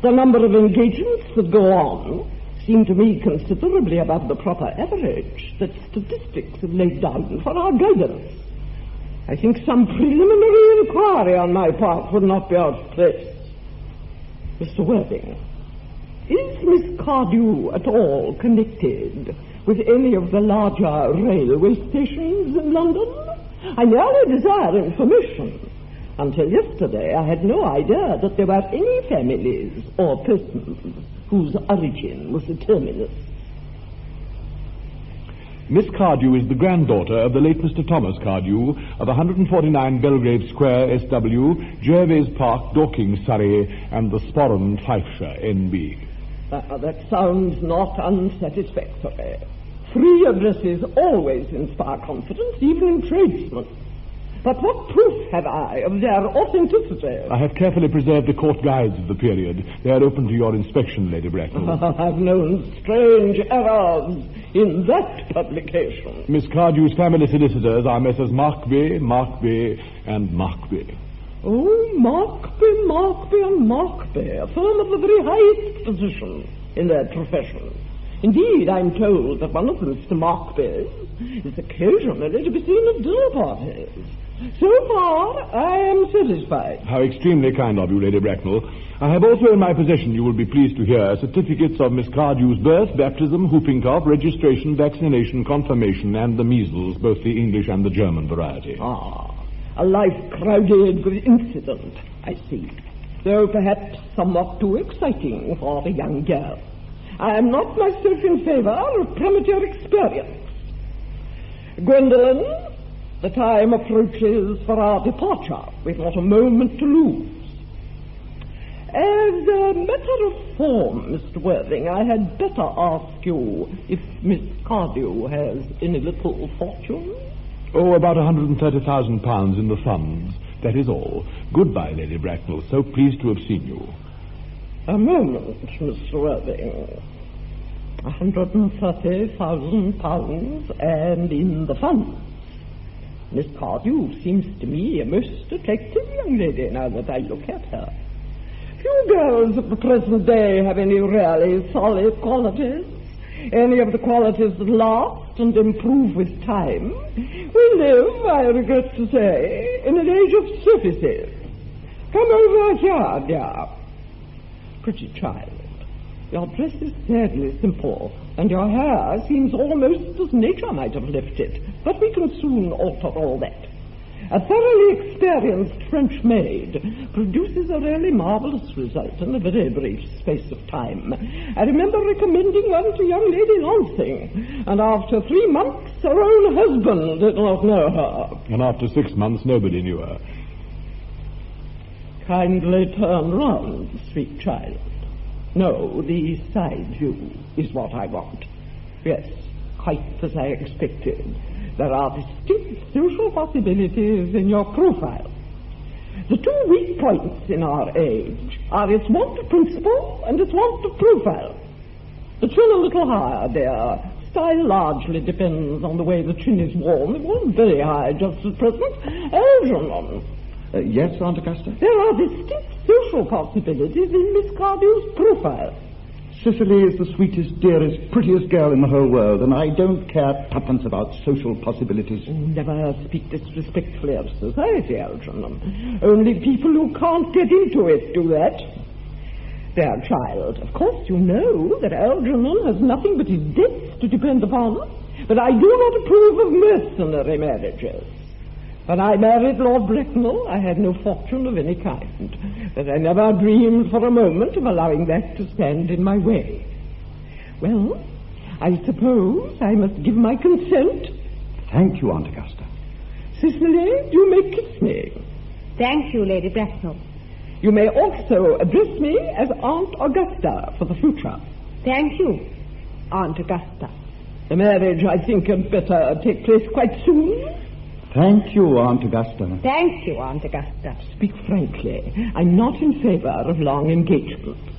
D: The number of engagements that go on seem to me considerably above the proper average that statistics have laid down for our guidance. I think some preliminary inquiry on my part would not be out of place. Mr. Worthing, is Miss Cardew at all connected with any of the larger railway stations in London? I merely desire information. Until yesterday, I had no idea that there were any families or persons whose origin was the terminus.
C: Miss Cardew is the granddaughter of the late Mr. Thomas Cardew of 149 Belgrave Square, SW, Jervis Park, Dorking, Surrey, and the Sporran, Fifeshire, NB.
D: That sounds not unsatisfactory. 3 addresses always inspire confidence, even in tradesmen. But what proof have I of their authenticity?
C: I have carefully preserved the court guides of the period. They are open to your inspection, Lady Bracknell.
D: I've known strange errors in that publication.
C: Miss Cardew's family solicitors are Messrs. Markby, and Markby.
D: Oh, Markby, and Markby, a firm of the very highest position in their profession. Indeed, I'm told that one of them, Mr. Markby, is occasionally to be seen at dinner parties. So far, I am satisfied.
C: How extremely kind of you, Lady Bracknell. I have also in my possession, you will be pleased to hear, certificates of Miss Cardew's birth, baptism, whooping cough, registration, vaccination, confirmation, and the measles, both the English and the German variety.
D: Ah, a life crowded with incident, I see. Though perhaps somewhat too exciting for a young girl. I am not myself in favor of premature experience. Gwendolen, the time approaches for our departure. We've not a moment to lose. As a matter of form, Mr. Worthing, I had better ask you if Miss Cardew has any little fortune?
C: Oh, about £130,000 in the funds. That is all. Goodbye, Lady Bracknell. So pleased to have seen you.
D: A moment, Mr. Worthing. £130,000 and in the funds. Miss Cardew seems to me a most attractive young lady now that I look at her. Few girls of the present day have any really solid qualities, any of the qualities that last and improve with time. We live, I regret to say, in an age of surfaces. Come over here, dear. Pretty child. Your dress is sadly simple, and your hair seems almost as nature might have left it, but we can soon alter all that. A thoroughly experienced French maid produces a really marvelous result in a very brief space of time. I remember recommending one to young Lady Lansing, and after 3 months her own husband did not know her.
C: And after 6 months nobody knew her.
D: Kindly turn round, sweet child. No, the side view is what I want. Yes, quite as I expected. There are distinct social possibilities in your profile. The two weak points in our age are its want of principle and its want of profile. The chin a little higher, dear. Style largely depends on the way the chin is worn. It was very high just at present. Algernon.
A: Yes, Aunt Augusta?
D: There are distinct social possibilities in Miss Cardew's profile.
A: Cicely is the sweetest, dearest, prettiest girl in the whole world, and I don't care tuppence about social possibilities.
D: Never speak disrespectfully of society, Algernon. Only people who can't get into it do that. Dear child, of course you know that Algernon has nothing but his debts to depend upon, but I do not approve of mercenary marriages. When I married Lord Bracknell, I had no fortune of any kind, but I never dreamed for a moment of allowing that to stand in my way. Well, I suppose I must give my consent.
A: Thank you, Aunt Augusta.
D: Cicely, you may kiss me.
H: Thank you, Lady Bracknell.
D: You may also address me as Aunt Augusta for the future.
H: Thank you, Aunt Augusta.
D: The marriage, I think, had better take place quite soon.
A: Thank you, Aunt Augusta.
H: Thank you, Aunt Augusta.
D: Speak frankly, I'm not in favor of long engagements.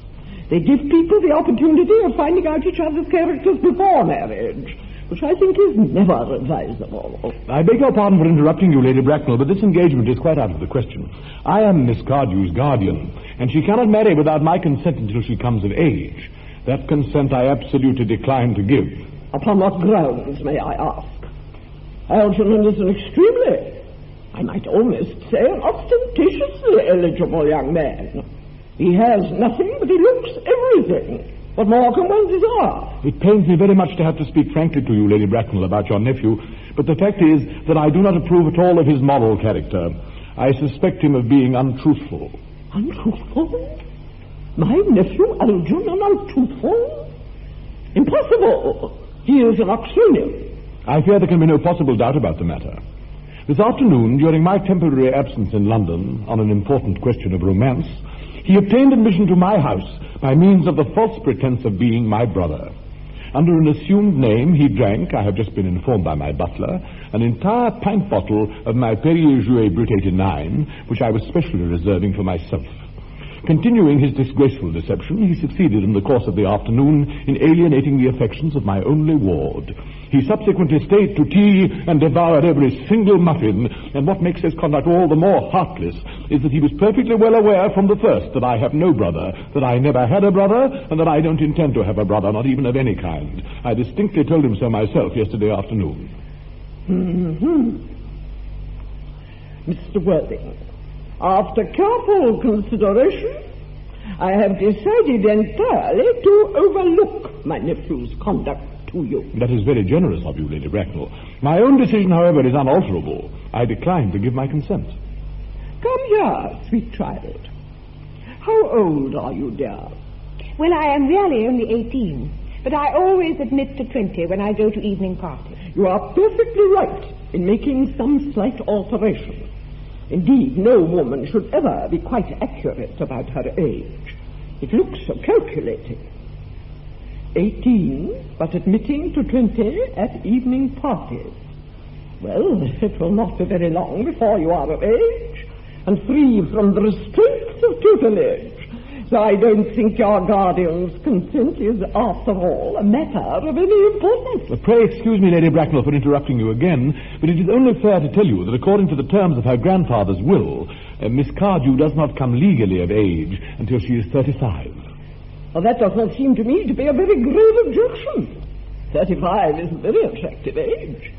D: They give people the opportunity of finding out each other's characters before marriage, which I think is never advisable.
C: I beg your pardon for interrupting you, Lady Bracknell, but this engagement is quite out of the question. I am Miss Cardew's guardian, and she cannot marry without my consent until she comes of age. That consent I absolutely decline to give.
D: Upon what grounds, may I ask? Algernon is an extremely, I might almost say, an ostentatiously eligible young man. He has nothing, but he looks everything. What more can one desire?
C: It pains me very much to have to speak frankly to you, Lady Bracknell, about your nephew, but the fact is that I do not approve at all of his moral character. I suspect him of being untruthful.
D: Untruthful? My nephew Algernon untruthful? Impossible! He is an Oxonian.
C: I fear there can be no possible doubt about the matter. This afternoon, during my temporary absence in London on an important question of romance, he obtained admission to my house by means of the false pretense of being my brother. Under an assumed name, he drank, I have just been informed by my butler, an entire pint bottle of my Perrier Jouet Brut 89, which I was specially reserving for myself. Continuing his disgraceful deception, he succeeded in the course of the afternoon in alienating the affections of my only ward. He subsequently stayed to tea and devoured every single muffin, and what makes his conduct all the more heartless is that he was perfectly well aware from the first that I have no brother, that I never had a brother, and that I don't intend to have a brother, not even of any kind. I distinctly told him so myself yesterday afternoon.
D: Mr. Worthing, after careful consideration, I have decided entirely to overlook my nephew's conduct to you.
C: That is very generous of you, Lady Bracknell. My own decision, however, is unalterable. I decline to give my consent.
D: Come here, sweet child. How old are you, dear?
H: Well, I am really only 18, but I always admit to 20 when I go to evening parties.
D: You are perfectly right in making some slight alteration. Indeed, no woman should ever be quite accurate about her age. It looks so calculating. 18, but admitting to 20 at evening parties. Well, it will not be very long before you are of age and free from the restraints of tutelage. So I don't think your guardian's consent is, after all, a matter of any importance.
C: Pray excuse me, Lady Bracknell, for interrupting you again, but it is only fair to tell you that according to the terms of her grandfather's will, Miss Cardew does not come legally of age until she is 35.
D: Well, that does not seem to me to be a very grave objection. 35 is a very attractive age.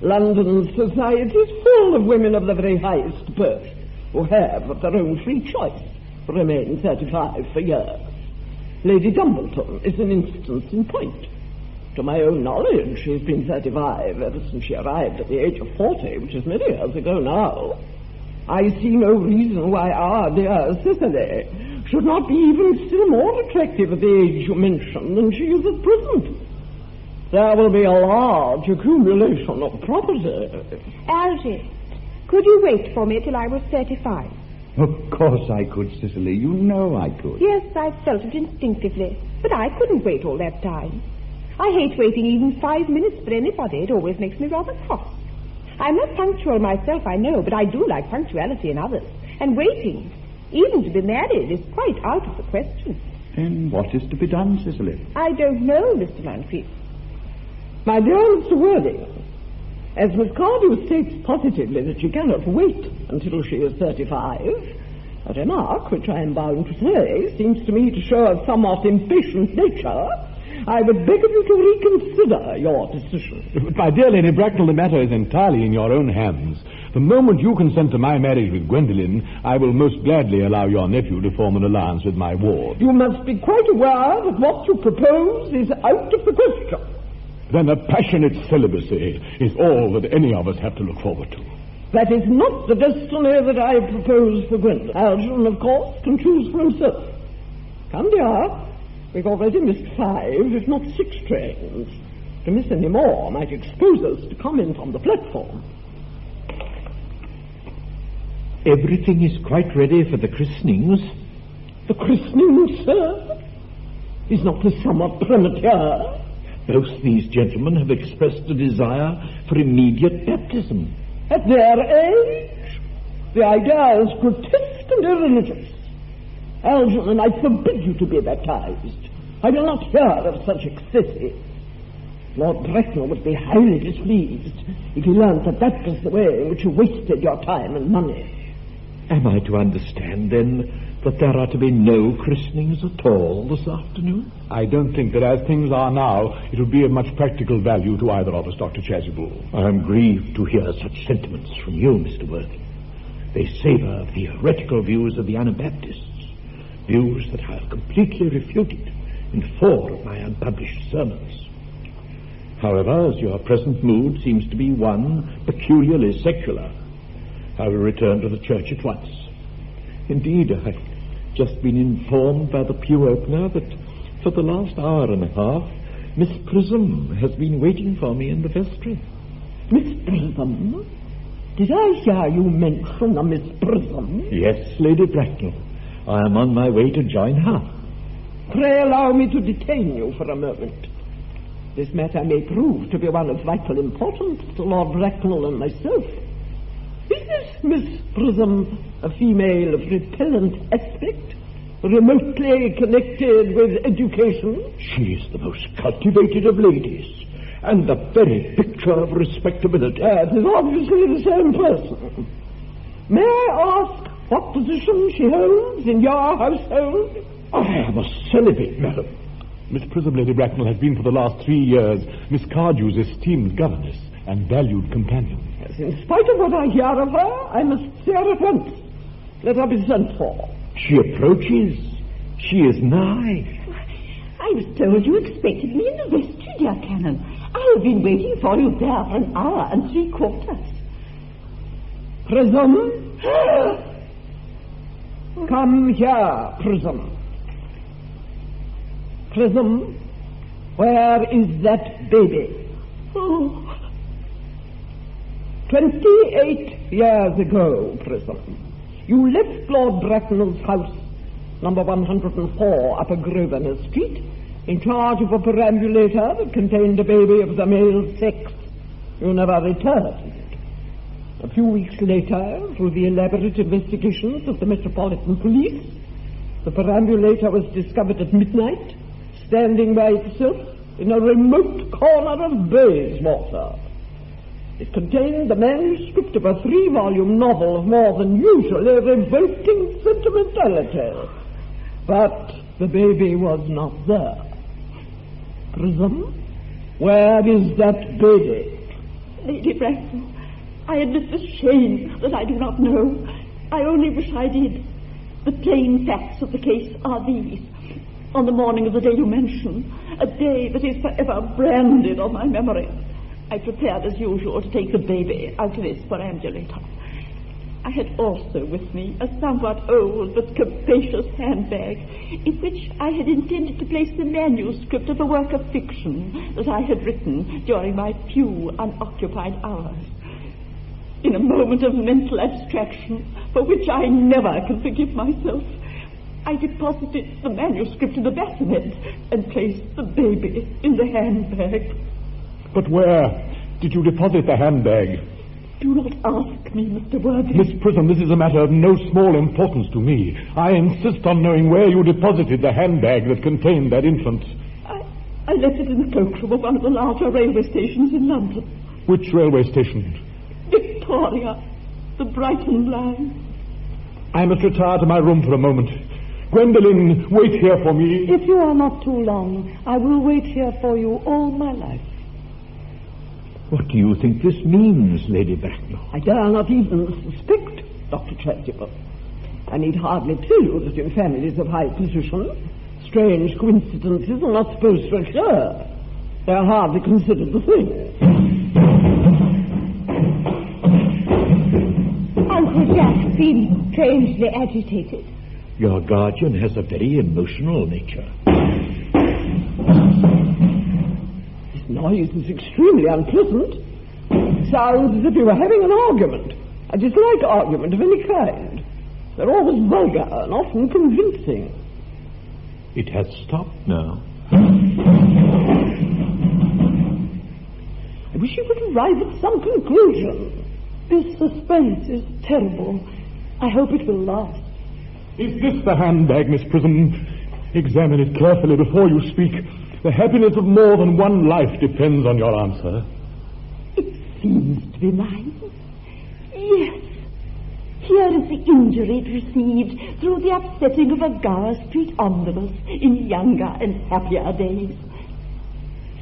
D: London society is full of women of the very highest birth who have, of their own free choice, remained 35 for years. Lady Dumbleton is an instance in point. To my own knowledge, she's been 35 ever since she arrived at the age of 40, which is many years ago now. I see no reason why our dear Cicely should not be even still more attractive at the age you mentioned than she is at present. There will be a large accumulation of property.
H: Algy, could you wait for me till I was 35?
A: Of course I could, Cicely. You know I could.
H: Yes, I felt it instinctively, but I couldn't wait all that time. I hate waiting even 5 minutes for anybody. It always makes me rather cross. I'm not punctual myself, I know, but I do like punctuality in others. And waiting, even to be married, is quite out of the question.
A: And what is to be done, Cicely?
H: I don't know, Mr. Moncrief.
D: My dear Mr. Worthing, as Miss Cardew states positively that she cannot wait until she is 35, a remark which I am bound to say seems to me to show a somewhat impatient nature, I would beg of you to reconsider your decision.
C: But, my dear Lady Bracknell, the matter is entirely in your own hands. The moment you consent to my marriage with Gwendolen, I will most gladly allow your nephew to form an alliance with my ward.
D: You must be quite aware that what you propose is out of the question.
C: Then a passionate celibacy is all that any of us have to look forward to.
D: That is not the destiny that I propose for Gwendolen. Algernon, of course, can choose for himself. Come, dear. We've already missed 5, if not 6 trains. To miss any more might expose us to comment on the platform.
L: Everything is quite ready for the christenings.
D: The christening, sir, is not this somewhat premature?
L: Both these gentlemen have expressed a desire for immediate baptism.
D: At their age? The idea is grotesque and irreligious. Algernon, I forbid you to be baptized. I will not hear of such excesses. Lord Bracknell would be highly displeased if he learnt that that was the way in which you wasted your time and money.
L: Am I to understand, then, that there are to be no christenings at all this afternoon?
C: I don't think that as things are now, it would be of much practical value to either of us, Dr. Chasuble.
L: I am grieved to hear such sentiments from you, Mr. Worthing. They savour of the heretical views of the Anabaptists, views that I have completely refuted in 4 of my unpublished sermons. However, as your present mood seems to be one peculiarly secular, I will return to the church at once. Indeed, I've just been informed by the pew opener that for the last hour and a half, Miss Prism has been waiting for me in the vestry.
D: Miss Prism? Did I hear you mention a Miss Prism?
L: Yes, Lady Bracknell. I am on my way to join her.
D: Pray allow me to detain you for a moment. This matter may prove to be one of vital importance to Lord Bracknell and myself. Is this Miss Prism a female of repellent aspect, remotely connected with education?
L: She is the most cultivated of ladies, and the very picture of respectability.
D: It is obviously the same person. May I ask what position she holds in your household?
L: I am a celibate, madam.
C: Miss Prism, Lady Bracknell, has been for the last 3 years Miss Cardew's esteemed governess and valued companion.
D: Yes, in spite of what I hear of her, I must see her at once. Let her be sent for.
L: She approaches. She is nigh.
G: I was told you expected me in the vestry, dear Canon. I have been waiting for you there for an hour and 3/4.
D: Prism? Come here, Prism. Prism, where is that baby? 28 years ago, Prism, you left Lord Bracknell's house, number 104, Upper Grosvenor Street, in charge of a perambulator that contained a baby of the male sex. You never returned. A few weeks later, through the elaborate investigations of the Metropolitan Police, the perambulator was discovered at midnight, standing by itself in a remote corner of Bayswater. It contained the manuscript of a 3-volume novel of more than usually revolting sentimentality. But the baby was not there. Prism, where is that baby?
G: Lady Bracknell, I admit with shame that I do not know. I only wish I did. The plain facts of the case are these. On the morning of the day you mention, a day that is forever branded on my memory, I prepared as usual to take the baby out of its perambulator. I had also with me a somewhat old but capacious handbag in which I had intended to place the manuscript of a work of fiction that I had written during my few unoccupied hours. In a moment of mental abstraction, for which I never can forgive myself, I deposited the manuscript in the bassinet and placed the baby in the handbag.
C: But where did you deposit the handbag?
G: Do not ask me, Mr. Worthing.
C: Miss Prism, this is a matter of no small importance to me. I insist on knowing where you deposited the handbag that contained that infant.
G: I left it in the cloakroom of one of the larger railway stations in London.
C: Which railway station?
G: Victoria, the Brighton line.
C: I must retire to my room for a moment. Gwendolen, wait here for me.
K: If you are not too long, I will wait here for you all my life.
L: What do you think this means, Lady Bracknell?
D: I dare not even suspect, Dr. Chesterton. I need hardly tell you that in families of high position, strange coincidences are not supposed to occur. They are hardly considered the thing.
H: Uncle Jack seems strangely agitated.
L: Your guardian has a very emotional nature.
D: This noise is extremely unpleasant. It sounds as if you were having an argument. I dislike argument of any kind. They're always vulgar and often convincing.
L: It has stopped now.
D: I wish you could arrive at some conclusion.
K: This suspense is terrible. I hope it will last.
C: Is this the handbag, Miss Prism? Examine it carefully before you speak. The happiness of more than one life depends on your answer.
G: It seems to be mine. Yes. Here is the injury it received through the upsetting of a Gower Street omnibus in younger and happier days.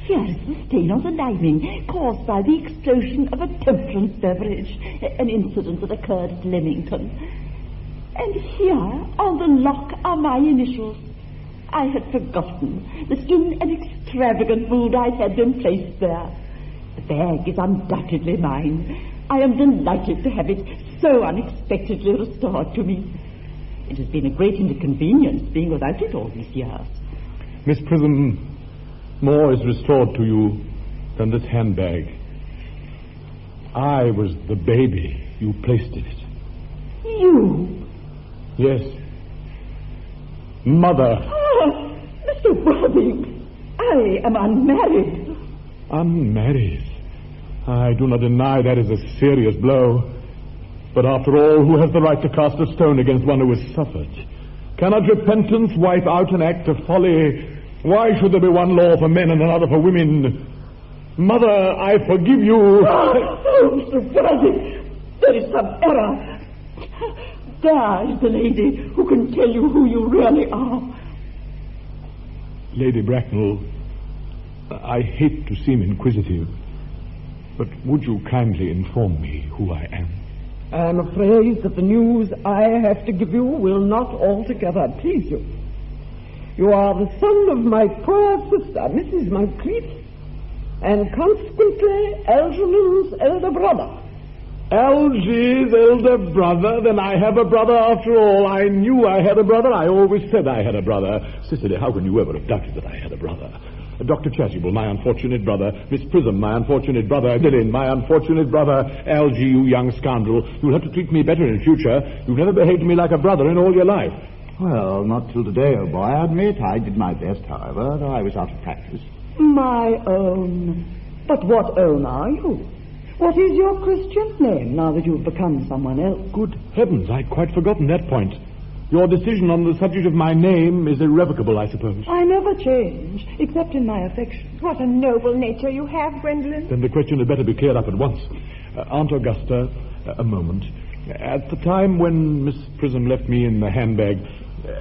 G: Here is the stain on the lining caused by the explosion of a temperance beverage, an incident that occurred at Leamington. And here on the lock are my initials. I had forgotten that in an extravagant mood I had them placed there. The bag is undoubtedly mine. I am delighted to have it so unexpectedly restored to me. It has been a great inconvenience being without it all these years.
C: Miss Prism, more is restored to you than this handbag. I was the baby you placed in it.
G: You?
C: Yes. Mother.
G: Oh, Mr. Worthing, I am unmarried.
C: Unmarried. I do not deny that is a serious blow. But after all, who has the right to cast a stone against one who has suffered? Cannot repentance wipe out an act of folly? Why should there be one law for men and another for women? Mother, I forgive you.
D: Oh, Mr. Faraday, there is some error. There is the lady who can tell you who you really are.
C: Lady Bracknell, I hate to seem inquisitive, but would you kindly inform me who I am?
D: I am afraid that the news I have to give you will not altogether please you. You are the son of my poor sister, Mrs. Moncrief, and consequently Algernon's elder brother.
C: Algy's elder brother? Then I have a brother after all. I knew I had a brother. I always said I had a brother. Cicely, how can you ever have doubted that I had a brother? Dr. Chasuble, my unfortunate brother. Miss Prism, my unfortunate brother. Dillon, my unfortunate brother. Algy, you young scoundrel. You'll have to treat me better in future. You've never behaved to me like a brother in all your life.
A: Well, not till today, old boy, I admit. I did my best, however, though I was out of practice.
K: My own. But what own are you? What is your Christian name now that you've become someone else?
C: Good heavens, I'd quite forgotten that point. Your decision on the subject of my name is irrevocable, I suppose.
K: I never change, except in my affection.
H: What a noble nature you have, Gwendolen.
C: Then the question had better be cleared up at once. Aunt Augusta, a moment. At the time when Miss Prism left me in the handbag,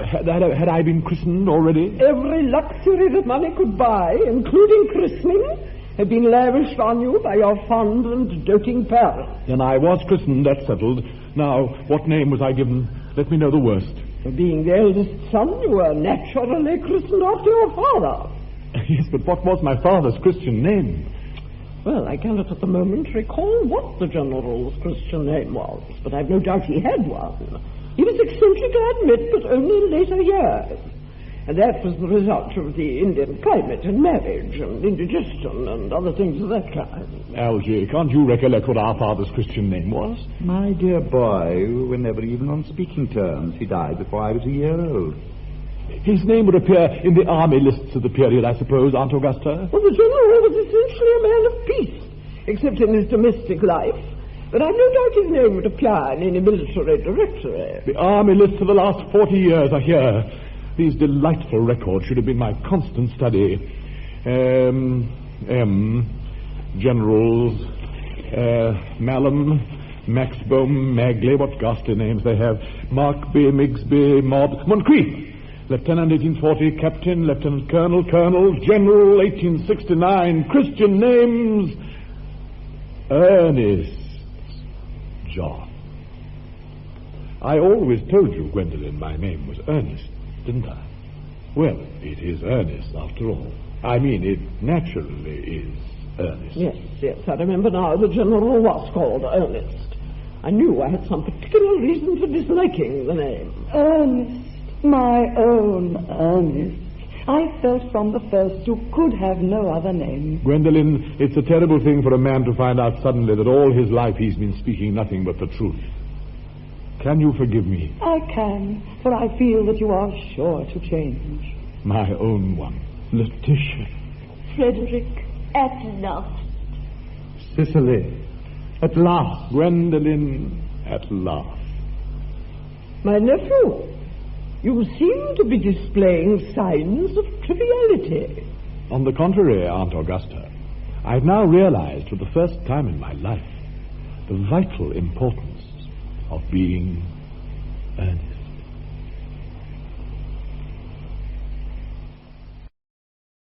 C: had I been christened already?
D: Every luxury that money could buy, including christening, had been lavished on you by your fond and doting parents.
C: Then I was christened, that's settled. Now, what name was I given? Let me know the worst.
D: For being the eldest son, you were naturally christened after your father.
C: Yes, but what was my father's Christian name?
D: Well, I cannot at the moment recall what the General's Christian name was, but I've no doubt he had one. He was eccentric, I admit, but only in later years. And that was the result of the Indian climate and marriage and indigestion and other things of that kind.
C: Algy, can't you recollect what our father's Christian name was?
A: My dear boy, we were never even on speaking terms. He died before I was a year old.
C: His name would appear in the army lists of the period, I suppose, Aunt Augusta?
D: Well, the General was essentially a man of peace, except in his domestic life. But I've no doubt his name would appear in any military directory.
C: The army lists of the last 40 years are here. These delightful records should have been my constant study. Generals, Mallam, Maxbohm, Magley, what ghastly names they have. Markby, Migsby, Moncrief. Lieutenant 1840, Captain, Lieutenant Colonel, Colonel, General 1869. Christian names, Ernest, John. I always told you, Gwendolen, my name was Ernest, didn't I? Well, it is Ernest, after all. I mean, it naturally is Ernest.
D: Yes, I remember now the General was called Ernest. I knew I had some particular reason for disliking the name.
K: Ernest, my own Ernest. I felt from the first you could have no other name.
C: Gwendolen, it's a terrible thing for a man to find out suddenly that all his life he's been speaking nothing but the truth. Can you forgive me?
K: I can, for I feel that you are sure to change.
C: My own one, Letitia.
H: Frederick, at last.
C: Cicely, at last. Gwendolen, at last.
D: My nephew, you seem to be displaying signs of triviality.
C: On the contrary, Aunt Augusta, I've now realized for the first time in my life the vital importance of being earnest.